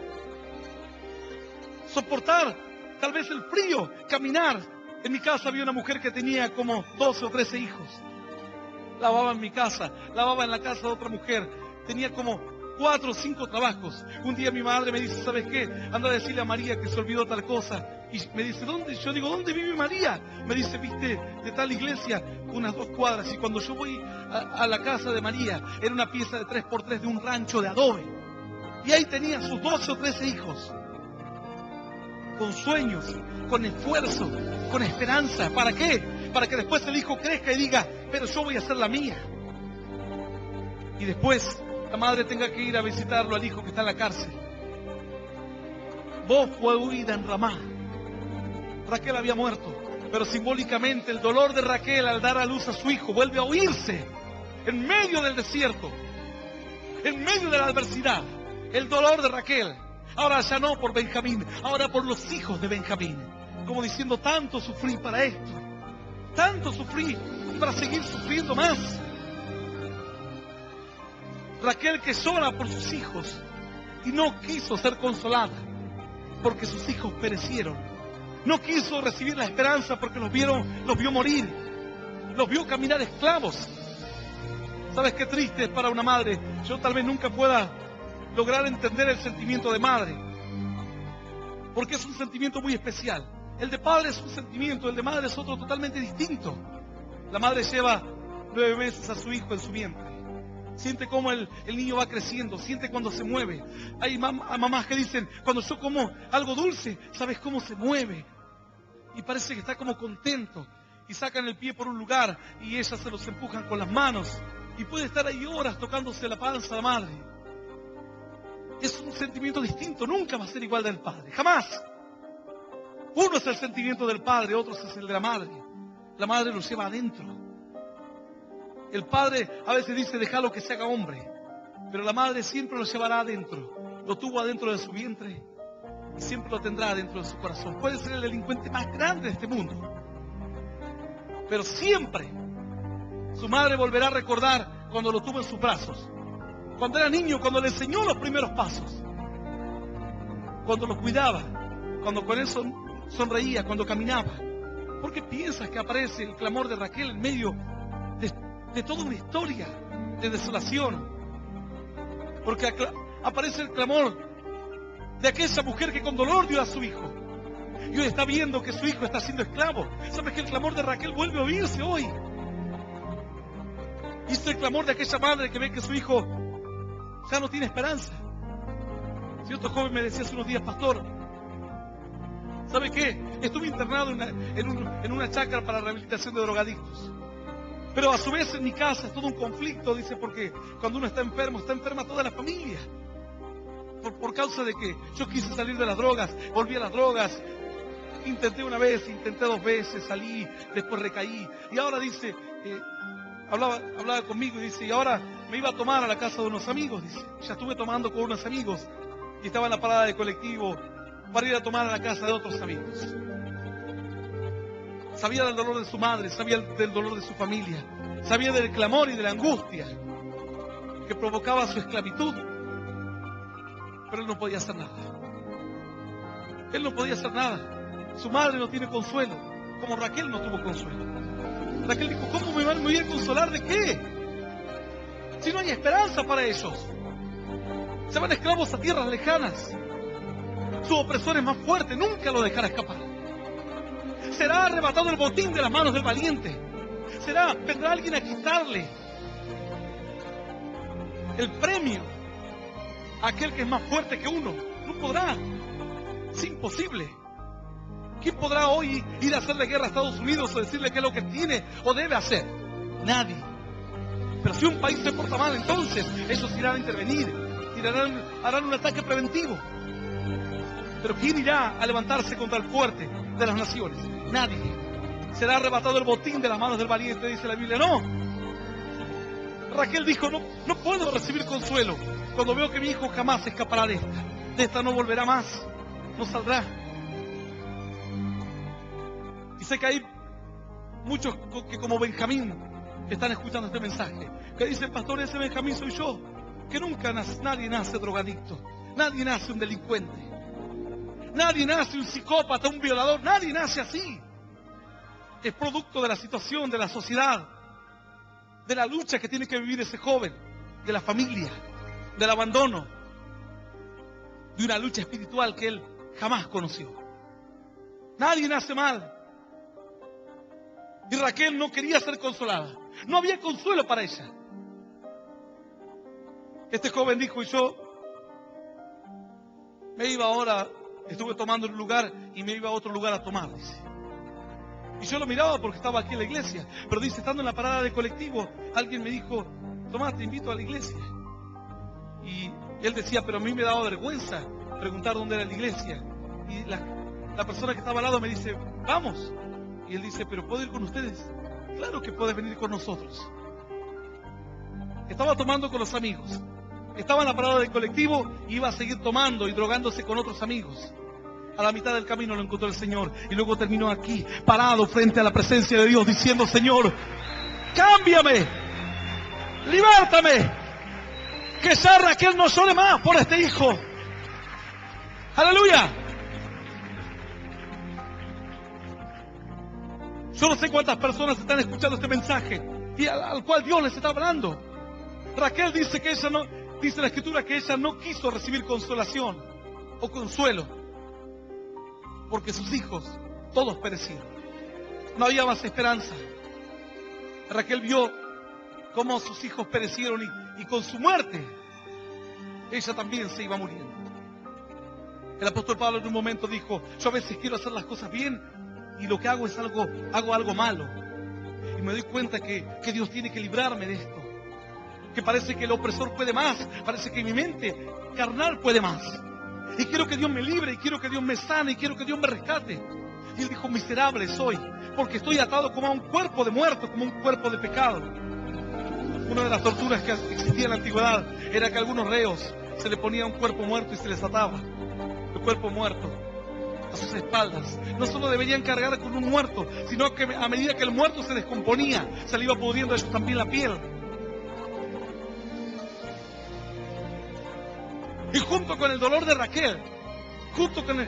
Soportar tal vez el frío, caminar. En mi casa había una mujer que tenía como 12 o 13 hijos. Lavaba en mi casa, lavaba en la casa de otra mujer. Tenía como 4 o 5 trabajos. Un día mi madre me dice, ¿sabes qué? Anda a decirle a María que se olvidó tal cosa. Y me dice, ¿dónde? Yo digo, ¿dónde vive María? Me dice, viste, de tal iglesia, unas 2 cuadras. Y cuando yo voy a la casa de María, era una pieza de 3x3 de un rancho de adobe. Y ahí tenía sus 12 o 13 hijos. Con sueños, con esfuerzo, con esperanza. ¿Para qué? Para que después el hijo crezca y diga, pero yo voy a hacer la mía. Y después la madre tenga que ir a visitarlo al hijo que está en la cárcel. Voz fue oída en Ramá. Raquel había muerto, pero simbólicamente el dolor de Raquel al dar a luz a su hijo vuelve a oírse en medio del desierto, en medio de la adversidad. El dolor de Raquel. Ahora ya no por Benjamín, ahora por los hijos de Benjamín. Como diciendo, tanto sufrí para esto, tanto sufrí para seguir sufriendo más. Raquel que llora por sus hijos y no quiso ser consolada porque sus hijos perecieron. No quiso recibir la esperanza porque los vio morir, los vio caminar esclavos. ¿Sabes qué triste es para una madre? Yo tal vez nunca pueda lograr entender el sentimiento de madre, porque es un sentimiento muy especial. El de padre es un sentimiento, el de madre es otro totalmente distinto. La madre lleva 9 meses a su hijo en su vientre. Siente cómo el niño va creciendo, siente cuando se mueve. Hay mamás que dicen, cuando yo como algo dulce, ¿sabes cómo se mueve? Y parece que está como contento. Y sacan el pie por un lugar y ellas se los empujan con las manos. Y puede estar ahí horas tocándose la panza a la madre. Es un sentimiento distinto, nunca va a ser igual del padre, jamás. Uno es el sentimiento del padre, otro es el de la madre. La madre lo lleva adentro. El padre a veces dice, déjalo que se haga hombre, pero la madre siempre lo llevará adentro. Lo tuvo adentro de su vientre y siempre lo tendrá dentro de su corazón. Puede ser el delincuente más grande de este mundo, pero siempre su madre volverá a recordar cuando lo tuvo en sus brazos. Cuando era niño, cuando le enseñó los primeros pasos, cuando lo cuidaba, cuando con él sonreía, cuando caminaba. ¿Por qué piensas que aparece el clamor de Raquel en medio de toda una historia de desolación? Porque aparece el clamor de aquella mujer que con dolor dio a su hijo. Y hoy está viendo que su hijo está siendo esclavo. ¿Sabes que el clamor de Raquel vuelve a oírse hoy? Y es el clamor de aquella madre que ve que su hijo ya no tiene esperanza. Cierto joven me decía hace unos días, pastor, ¿sabe qué? Estuve internado en una chacra para rehabilitación de drogadictos. Pero a su vez en mi casa es todo un conflicto, dice, porque cuando uno está enferma toda la familia. Por causa de que yo quise salir de las drogas, volví a las drogas. Intenté una vez, intenté 2 veces, salí, después recaí. Y ahora dice, hablaba conmigo y dice, y ahora me iba a tomar a la casa de unos amigos, dice. Ya estuve tomando con unos amigos y estaba en la parada de colectivo para ir a tomar a la casa de otros amigos. Sabía del dolor de su madre, sabía del dolor de su familia, sabía del clamor y de la angustia que provocaba su esclavitud, pero él no podía hacer nada. Él no podía hacer nada. Su madre no tiene consuelo, como Raquel no tuvo consuelo. Raquel dijo, ¿cómo me voy a consolar de qué? Si no hay esperanza para ellos. Se van esclavos a tierras lejanas. Su opresor es más fuerte, nunca lo dejará escapar. Será arrebatado el botín de las manos del valiente. Vendrá alguien a quitarle el premio a aquel que es más fuerte que uno. No podrá. Es imposible. ¿Quién podrá hoy ir a hacerle guerra a Estados Unidos o decirle qué es lo que tiene o debe hacer? Nadie. Pero si un país se porta mal, entonces ellos irán a intervenir, harán un ataque preventivo. Pero ¿quién irá a levantarse contra el fuerte de las naciones? Nadie. Será arrebatado el botín de las manos del valiente, dice la Biblia. No. Raquel dijo, no puedo recibir consuelo cuando veo que mi hijo jamás escapará de esta. De esta no volverá más, no saldrá. Y sé que hay muchos que como Benjamín están escuchando este mensaje, que dicen, pastor, ese Benjamín soy yo, que nadie nace drogadicto, nadie nace un delincuente, nadie nace un psicópata, un violador, nadie nace así. Es producto de la situación, de la sociedad, de la lucha que tiene que vivir ese joven, de la familia, del abandono, de una lucha espiritual que él jamás conoció. Nadie nace mal. Y Raquel no quería ser consolada. No había consuelo para ella. Este joven dijo, y yo me iba ahora, estuve tomando en un lugar y me iba a otro lugar a tomar, dice. Y yo lo miraba porque estaba aquí en la iglesia. Pero dice, estando en la parada de colectivo, alguien me dijo, Tomás, te invito a la iglesia. Y él decía, pero a mí me daba vergüenza preguntar dónde era la iglesia. Y la persona que estaba al lado me dice, vamos. Y él dice, pero ¿puedo ir con ustedes? Claro que puedes venir con nosotros. Estaba tomando con los amigos. Estaba en la parada del colectivo y iba a seguir tomando y drogándose con otros amigos. A la mitad del camino lo encontró el Señor. Y luego terminó aquí, parado frente a la presencia de Dios, diciendo, Señor, cámbiame, libértame, que ya Raquel no llore más por este hijo. ¡Aleluya! Yo no sé cuántas personas están escuchando este mensaje y al cual Dios les está hablando. Raquel dice que ella no, dice la Escritura que ella no quiso recibir consolación o consuelo, porque sus hijos todos perecieron. No había más esperanza. Raquel vio cómo sus hijos perecieron y con su muerte ella también se iba muriendo. El apóstol Pablo en un momento dijo, yo a veces quiero hacer las cosas bien y lo que hago es hago algo malo. Y me doy cuenta que Dios tiene que librarme de esto. Que parece que el opresor puede más, parece que mi mente carnal puede más. Y quiero que Dios me libre, y quiero que Dios me sane, y quiero que Dios me rescate. Y él dijo, miserable soy, porque estoy atado como a un cuerpo de muerto, como un cuerpo de pecado. Una de las torturas que existía en la antigüedad era que a algunos reos se le ponía un cuerpo muerto y se les ataba el cuerpo muerto a sus espaldas. No solo deberían cargar con un muerto, sino que a medida que el muerto se descomponía, se le iba pudriendo a ellos también la piel. Y junto con el dolor de Raquel, junto con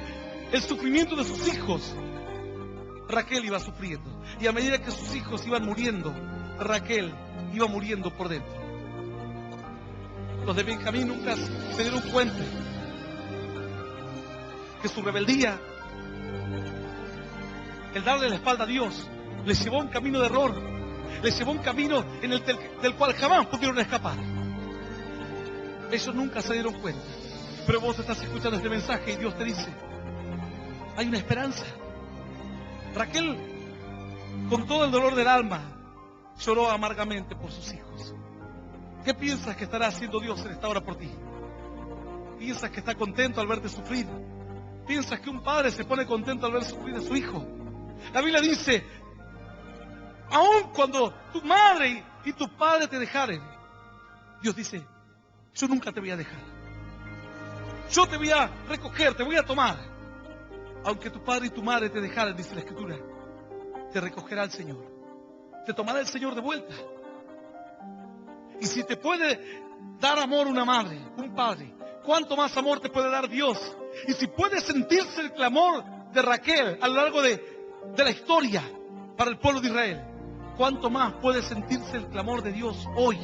el sufrimiento de sus hijos, Raquel iba sufriendo. Y a medida que sus hijos iban muriendo, Raquel iba muriendo por dentro. Los de Benjamín nunca se dieron cuenta que su rebeldía, el darle la espalda a Dios, les llevó a un camino de error, les llevó a un camino del cual jamás pudieron escapar. Ellos nunca se dieron cuenta. Pero vos estás escuchando este mensaje y Dios te dice, hay una esperanza. Raquel, con todo el dolor del alma, lloró amargamente por sus hijos. ¿Qué piensas que estará haciendo Dios en esta hora por ti? ¿Piensas que está contento al verte sufrir? ¿Piensas que un padre se pone contento al ver sufrir a su hijo? La Biblia dice, aun cuando tu madre y tu padre te dejaren, Dios dice, yo nunca te voy a dejar. Yo te voy a recoger, te voy a tomar. Aunque tu padre y tu madre te dejaren, dice la Escritura, te recogerá el Señor. Te tomará el Señor de vuelta. Y si te puede dar amor una madre, un padre, ¿cuánto más amor te puede dar Dios? Y si puede sentirse el clamor de Raquel a lo largo de la historia para el pueblo de Israel, ¿cuánto más puede sentirse el clamor de Dios hoy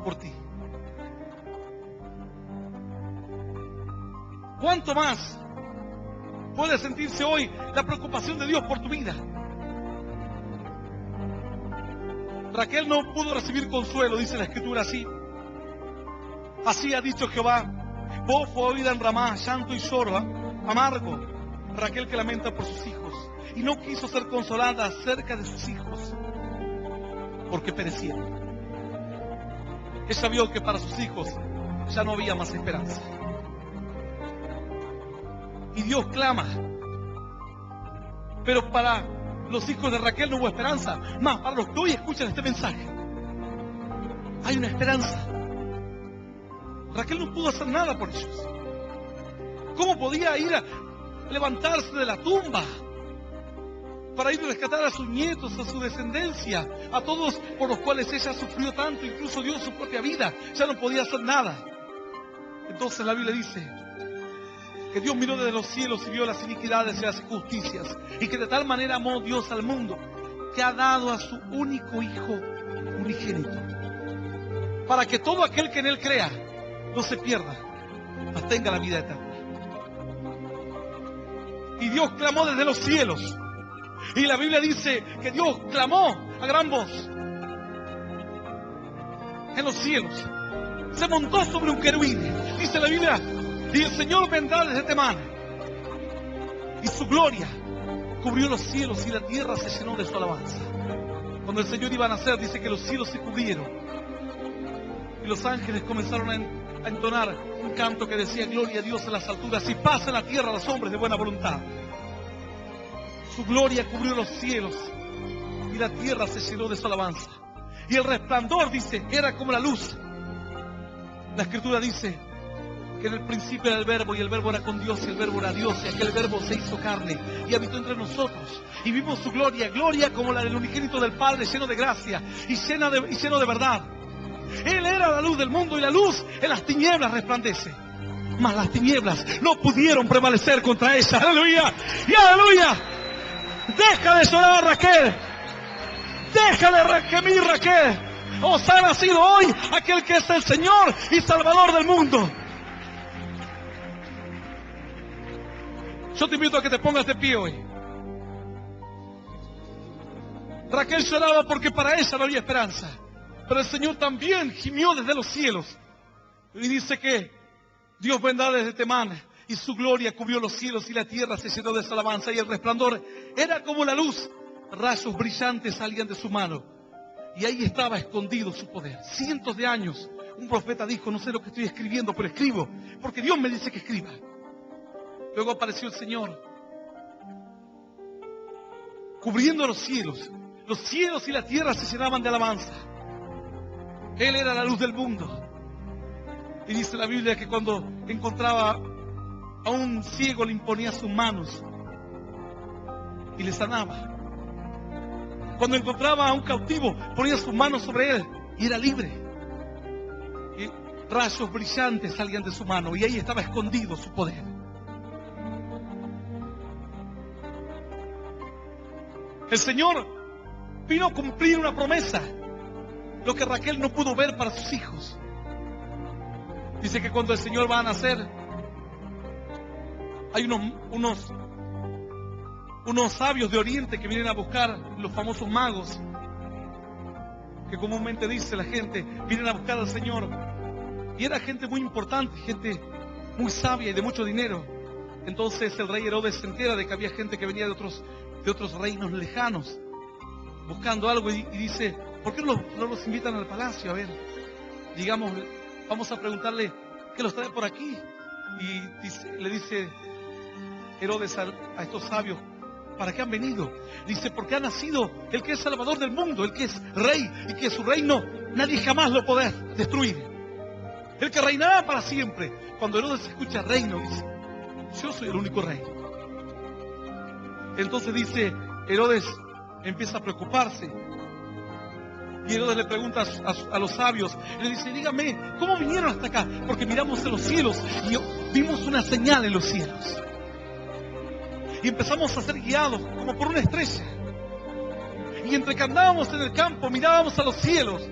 por ti? ¿Cuánto más puede sentirse hoy la preocupación de Dios por tu vida. Raquel no pudo recibir consuelo, dice la Escritura así. Así ha dicho Jehová: voz fue oída en Ramá, llanto y lloro amargo. Raquel que lamenta por sus hijos, y no quiso ser consolada acerca de sus hijos, porque perecieron. Ella vio que para sus hijos ya no había más esperanza. Y Dios clama, pero para los hijos de Raquel no hubo esperanza. Más, para los que hoy escuchan este mensaje, hay una esperanza. Raquel no pudo hacer nada por ellos. ¿Cómo podía ir a levantarse de la tumba para ir a rescatar a sus nietos, a su descendencia, a todos por los cuales ella sufrió tanto, incluso dio su propia vida? Ya no podía hacer nada. Entonces la Biblia dice que Dios miró desde los cielos y vio las iniquidades y las injusticias, y que de tal manera amó Dios al mundo que ha dado a su único Hijo unigénito, para que todo aquel que en Él crea no se pierda, mas tenga la vida eterna. Y Dios clamó desde los cielos, y la Biblia dice que Dios clamó a gran voz en los cielos. Se montó sobre un querubín, dice la Biblia, y el Señor vendrá desde Temán, y su gloria cubrió los cielos y la tierra se llenó de su alabanza. Cuando el Señor iba a nacer, dice que los cielos se cubrieron y los ángeles comenzaron a entonar un canto que decía: gloria a Dios en las alturas y paz en la tierra a los hombres de buena voluntad. Su gloria cubrió los cielos y la tierra se llenó de su alabanza. Y el resplandor, dice, era como la luz. La Escritura dice que en el principio era el Verbo, y el Verbo era con Dios, y el Verbo era Dios, y aquel Verbo se hizo carne y habitó entre nosotros, y vimos su gloria, gloria como la del unigénito del Padre, lleno de gracia y lleno de verdad. Él era la luz del mundo, y la luz en las tinieblas resplandece, mas las tinieblas no pudieron prevalecer contra ella. ¡Aleluya! ¡Y aleluya! Deja de llorar, Raquel. Deja de gemir, Raquel. Os ha nacido hoy aquel que es el Señor y Salvador del mundo. Yo te invito a que te pongas de pie hoy. Raquel lloraba porque para ella no había esperanza, pero el Señor también gimió desde los cielos. Y dice que Dios vendrá desde Temán, y su gloria cubrió los cielos y la tierra se llenó de su alabanza, y el resplandor era como la luz, rayos brillantes salían de su mano, y ahí estaba escondido su poder. Cientos de años, un profeta dijo: no sé lo que estoy escribiendo, pero escribo, porque Dios me dice que escriba. Luego apareció el Señor, cubriendo los cielos y la tierra se llenaban de alabanza. Él era la luz del mundo. Y dice la Biblia que cuando encontraba a un ciego le imponía sus manos y le sanaba. Cuando encontraba a un cautivo ponía sus manos sobre él y era libre. Y rayos brillantes salían de su mano, y ahí estaba escondido su poder. El Señor vino a cumplir una promesa, lo que Raquel no pudo ver para sus hijos. Dice que cuando el Señor va a nacer, hay unos sabios de Oriente que vienen a buscar, los famosos magos, que comúnmente dice la gente, vienen a buscar al Señor. Y era gente muy importante, gente muy sabia y de mucho dinero. Entonces el rey Herodes se entera de que había gente que venía de otros reinos lejanos buscando algo, y dice: ¿por qué no los invitan al palacio? A ver, digamos, vamos a preguntarle qué los trae por aquí. Y le dice Herodes a estos sabios: ¿para qué han venido? Dice: porque ha nacido el que es Salvador del mundo, el que es Rey, y que su reino nadie jamás lo podrá destruir, el que reinará para siempre. Cuando Herodes escucha reino, dice: yo soy el único rey. Entonces dice Herodes, empieza a preocuparse, y Herodes le pregunta a los sabios, le dice: dígame, ¿cómo vinieron hasta acá? Porque miramos en los cielos y vimos una señal en los cielos, y empezamos a ser guiados como por una estrella, y entre que andábamos en el campo mirábamos a los cielos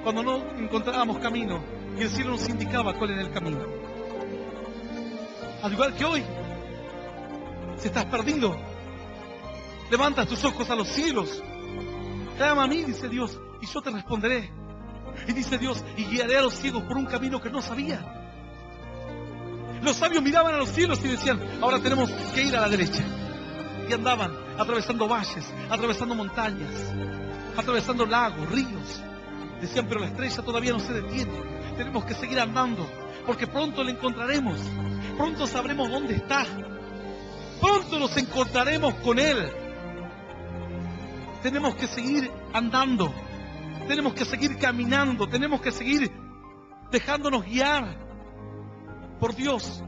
cuando no encontrábamos camino, y el cielo nos indicaba cuál era el camino. Al igual que hoy, Si estás perdido, levanta tus ojos a los cielos. Clama a mí, dice Dios, y yo te responderé. Y dice Dios, y guiaré a los ciegos por un camino que no sabían. Los sabios miraban a los cielos y decían, ahora tenemos que ir a la derecha. Y andaban atravesando valles, atravesando montañas, atravesando lagos, ríos. Decían, pero la estrella todavía no se detiene. Tenemos que seguir andando, porque pronto la encontraremos. Pronto sabremos dónde está. Pronto nos encontraremos con Él. Tenemos que seguir andando. Tenemos que seguir caminando. Tenemos que seguir dejándonos guiar por Dios.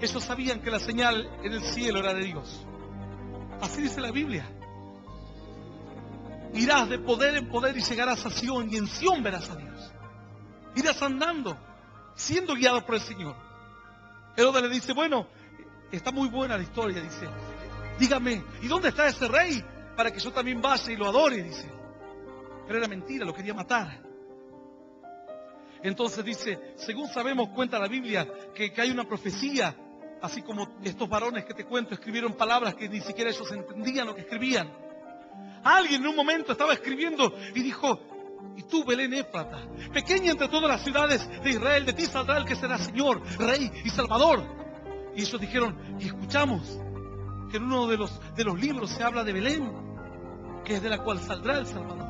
Ellos sabían que la señal en el cielo era de Dios. Así dice la Biblia. Irás de poder en poder y llegarás a Sión, y en Sión verás a Dios. Irás andando, siendo guiado por el Señor. Herodes le dice, bueno, está muy buena la historia, dice. Dígame, ¿y dónde está ese rey? Para que yo también vaya y lo adore, dice. Pero era mentira, lo quería matar. Entonces dice, según sabemos, cuenta la Biblia, que hay una profecía, así como estos varones que te cuento escribieron palabras que ni siquiera ellos entendían lo que escribían. Alguien en un momento estaba escribiendo y dijo, y tú, Belén Éfrata, pequeña entre todas las ciudades de Israel, de ti saldrá el que será Señor, Rey y Salvador. Y ellos dijeron, y escuchamos que en uno de los libros se habla de Belén, que es de la cual saldrá el Salvador,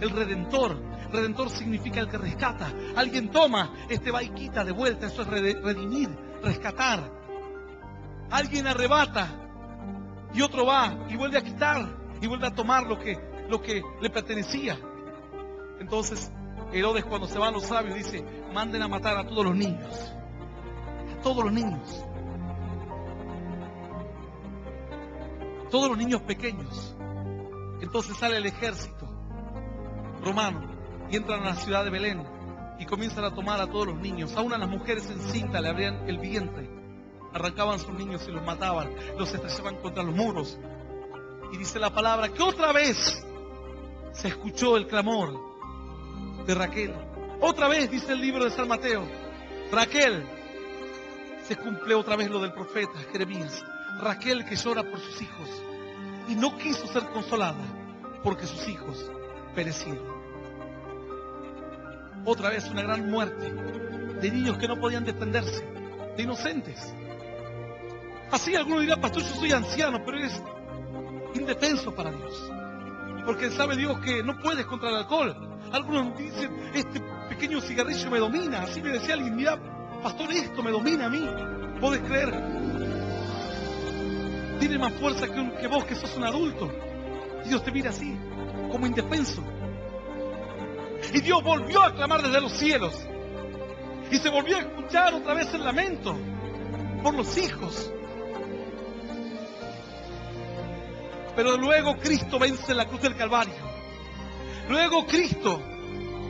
el Redentor. Redentor significa el que rescata. Alguien toma, va y quita de vuelta. Eso es redimir, rescatar. Alguien arrebata y otro va y vuelve a quitar y vuelve a tomar lo que le pertenecía. Entonces Herodes, cuando se van los sabios, dice, manden a matar a todos los niños. A todos los niños. Todos los niños pequeños. Entonces sale el ejército romano y entran a la ciudad de Belén y comienzan a tomar a todos los niños. Aún a las mujeres encintas le abrían el vientre, arrancaban sus niños y los mataban, los estrellaban contra los muros. Y dice la palabra que otra vez se escuchó el clamor de Raquel. Otra vez, dice el libro de San Mateo, Raquel, se cumple otra vez lo del profeta Jeremías. Raquel, que llora por sus hijos y no quiso ser consolada porque sus hijos perecieron. Otra vez una gran muerte de niños que no podían defenderse, de inocentes. Así alguno dirá, pastor, yo soy anciano, pero eres indefenso para Dios, porque sabe Dios que no puedes contra el alcohol. Algunos dicen, este pequeño cigarrillo me domina. Así me decía alguien, mira, pastor, esto me domina a mí. ¿Podés creer? Tiene más fuerza que vos, que sos un adulto. Dios te mira así, como indefenso. Y Dios volvió a clamar desde los cielos. Y se volvió a escuchar otra vez el lamento por los hijos. Pero luego Cristo vence en la cruz del Calvario. Luego Cristo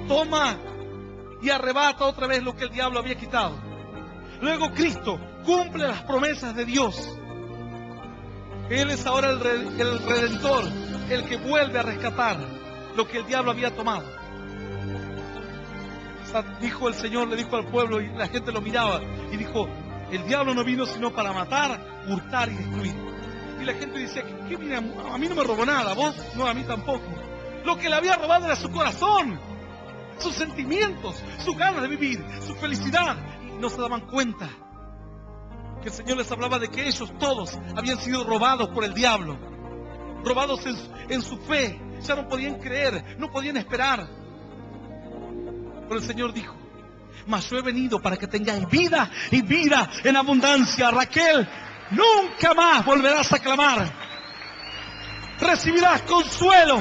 toma y arrebata otra vez lo que el diablo había quitado. Luego Cristo cumple las promesas de Dios. Él es ahora el Redentor, el que vuelve a rescatar lo que el diablo había tomado. Dijo el Señor, le dijo al pueblo, y la gente lo miraba, y dijo, el diablo no vino sino para matar, hurtar y destruir. Y la gente decía, ¿qué mira? A mí no me robó nada, vos no, a mí tampoco. Lo que le había robado era su corazón, sus sentimientos, sus ganas de vivir, su felicidad. Y no se daban cuenta que el Señor les hablaba de que ellos todos habían sido robados por el diablo, robados en su fe. Ya no podían creer, no podían esperar. Pero el Señor dijo, mas yo he venido para que tengáis vida y vida en abundancia. Raquel, nunca más volverás a clamar. Recibirás consuelo,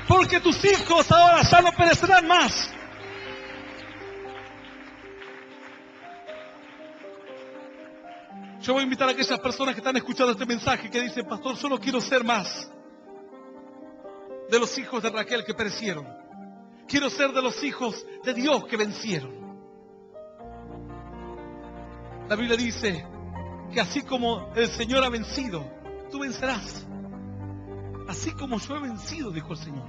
porque tus hijos ahora ya no perecerán más. Yo voy a invitar a aquellas personas que están escuchando este mensaje que dicen, pastor, yo no quiero ser más de los hijos de Raquel que perecieron. Quiero ser de los hijos de Dios que vencieron. La Biblia dice que así como el Señor ha vencido, tú vencerás. Así como yo he vencido, dijo el Señor,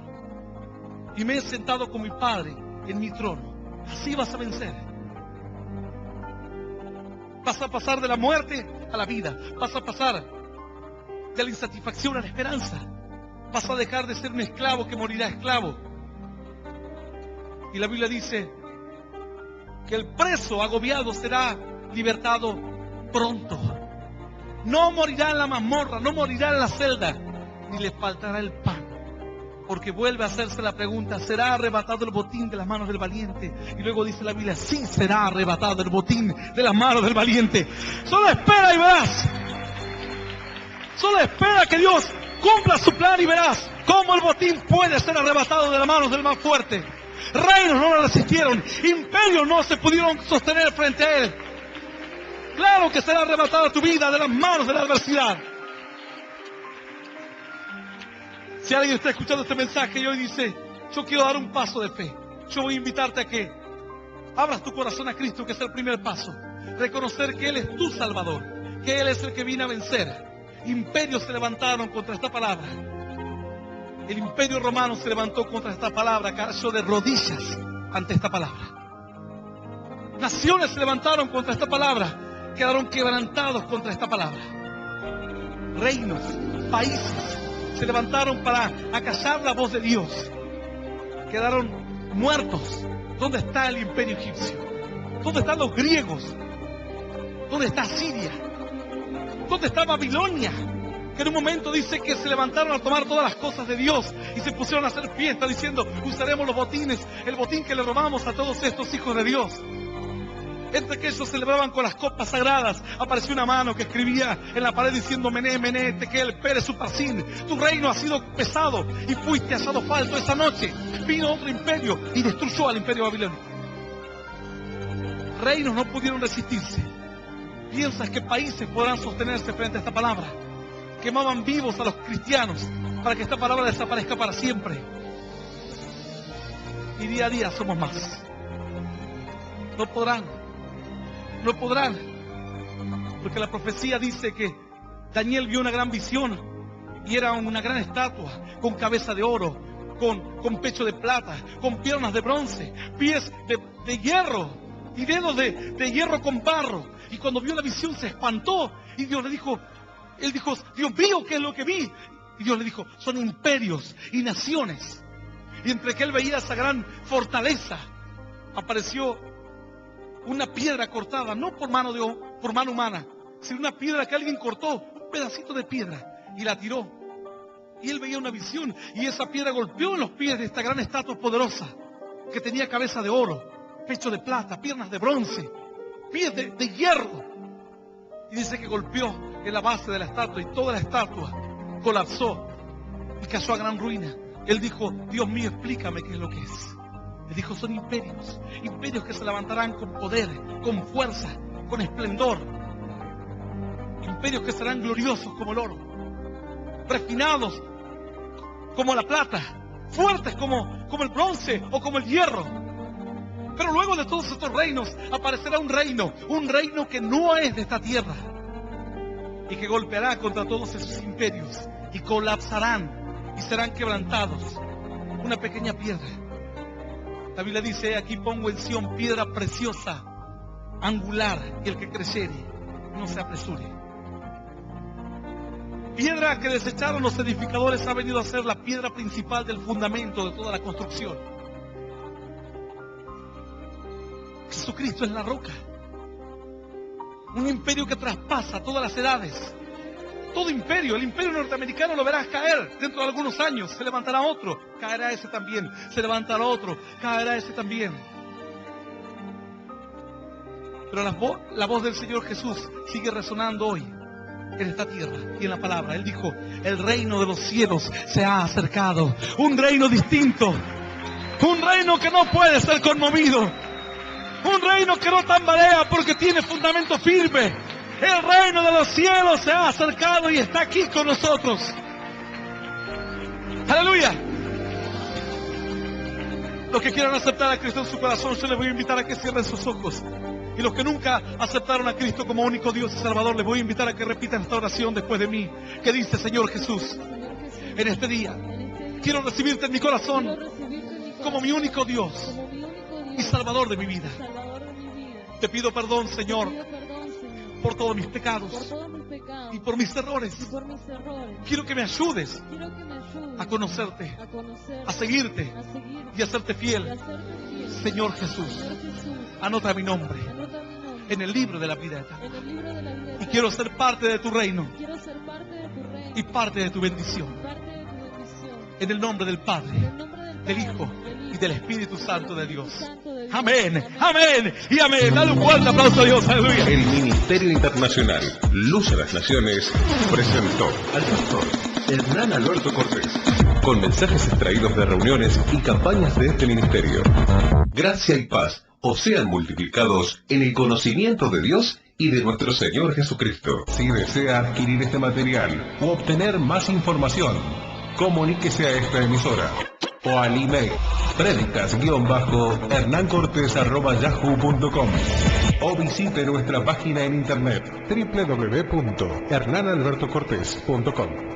y me he sentado con mi Padre en mi trono, así vas a vencer. Vas a pasar de la muerte a la vida. Vas a pasar de la insatisfacción a la esperanza. Vas a dejar de ser un esclavo que morirá esclavo. Y la Biblia dice que el preso agobiado será libertado pronto. No morirá en la mazmorra, no morirá en la celda, ni le faltará el pan. Porque vuelve a hacerse la pregunta, ¿será arrebatado el botín de las manos del valiente? Y luego dice la Biblia, sí será arrebatado el botín de las manos del valiente. Solo espera y verás. Solo espera que Dios cumpla su plan y verás cómo el botín puede ser arrebatado de las manos del más fuerte. Reinos no lo resistieron, imperios no se pudieron sostener frente a él. Claro que será arrebatada tu vida de las manos de la adversidad. Si alguien está escuchando este mensaje y hoy dice, yo quiero dar un paso de fe, yo voy a invitarte a que abras tu corazón a Cristo, que es el primer paso. Reconocer que Él es tu Salvador, que Él es el que vino a vencer. Imperios se levantaron contra esta palabra. El imperio romano se levantó contra esta palabra, cayó de rodillas ante esta palabra. Naciones se levantaron contra esta palabra, quedaron quebrantados contra esta palabra. Reinos, países se levantaron para acallar la voz de Dios. Quedaron muertos. ¿Dónde está el imperio egipcio? ¿Dónde están los griegos? ¿Dónde está Siria? ¿Dónde está Babilonia? Que en un momento dice que se levantaron a tomar todas las cosas de Dios y se pusieron a hacer fiesta diciendo, usaremos los botines, el botín que le robamos a todos estos hijos de Dios. Entre que ellos celebraban con las copas sagradas, apareció una mano que escribía en la pared diciendo, Mené, Mené, Tekel, Pérez, Uparsin, tu reino ha sido pesado y fuiste hallado falto. Esa noche vino otro imperio y destruyó al imperio babilónico. Reinos no pudieron resistirse. ¿Piensas que países podrán sostenerse frente a esta palabra? Quemaban vivos a los cristianos para que esta palabra desaparezca para siempre. Y día a día somos más. No podrán. No podrán. Porque la profecía dice que Daniel vio una gran visión y era una gran estatua con cabeza de oro, con pecho de plata, con piernas de bronce, pies de hierro y dedos de hierro con barro. Y cuando vio la visión se espantó y Dios le dijo, él dijo, Dios mío, ¿qué es lo que vi? Y Dios le dijo, son imperios y naciones. Y entre que él veía esa gran fortaleza, apareció una piedra cortada, no por mano humana, sino una piedra que alguien cortó, un pedacito de piedra, y la tiró. Y él veía una visión, y esa piedra golpeó en los pies de esta gran estatua poderosa, que tenía cabeza de oro, pecho de plata, piernas de bronce, pies de hierro. Y dice que golpeó en la base de la estatua, y toda la estatua colapsó, y cayó a gran ruina. Él dijo, Dios mío, explícame qué es lo que es. Le dijo, son imperios, imperios que se levantarán con poder, con fuerza, con esplendor. Imperios que serán gloriosos como el oro, refinados como la plata, fuertes como el bronce o como el hierro. Pero luego de todos estos reinos aparecerá un reino que no es de esta tierra y que golpeará contra todos esos imperios y colapsarán y serán quebrantados. Una pequeña piedra. La Biblia dice, aquí pongo en Sión piedra preciosa, angular, y el que creyere no se apresure. Piedra que desecharon los edificadores ha venido a ser la piedra principal del fundamento de toda la construcción. Jesucristo es la roca. Un imperio que traspasa todas las edades. Todo imperio, el imperio norteamericano lo verás caer dentro de algunos años. Se levantará otro, caerá ese también. Se levantará otro, caerá ese también. Pero la voz del Señor Jesús sigue resonando hoy en esta tierra y en la palabra. Él dijo, el reino de los cielos se ha acercado. Un reino distinto. Un reino que no puede ser conmovido. Un reino que no tambalea porque tiene fundamento firme. El reino de los cielos se ha acercado y está aquí con nosotros. Aleluya. Los que quieran aceptar a Cristo en su corazón, yo les voy a invitar a que cierren sus ojos. Y los que nunca aceptaron a Cristo como único Dios y Salvador, les voy a invitar a que repitan esta oración después de mí, que dice, Señor Jesús, en este día quiero recibirte en mi corazón como mi único Dios y Salvador de mi vida. Te pido perdón, Señor, por todos mis por pecados todos mis pecados y por mis errores. y por mis errores. Quiero que me ayudes Quiero que me ayudes a conocerte, a conocer, a seguirte a seguir y a hacerte y a fiel. serte fiel. Señor Jesús, Señor Jesús, anota mi nombre anota mi nombre en el libro de la vida eterna. en el libro de la vida Y eterna. quiero ser parte de tu reino Quiero ser parte de tu reino y parte de tu bendición. parte de tu bendición. En el nombre del En Padre, el nombre del del Padre, Hijo del y del Espíritu Santo de Espíritu Dios. Santo de Dios. Amén, amén y amén. Dale un fuerte aplauso a Dios. Aleluya. El Ministerio Internacional Luz a las Naciones presentó al pastor Hernán Alberto Cortés con mensajes extraídos de reuniones y campañas de este ministerio. Gracia y paz os sean multiplicados en el conocimiento de Dios y de nuestro Señor Jesucristo. Si desea adquirir este material u obtener más información, comuníquese a esta emisora o al email predicas-hernancortes@yahoo.com o visite nuestra página en internet www.hernanalbertocortes.com.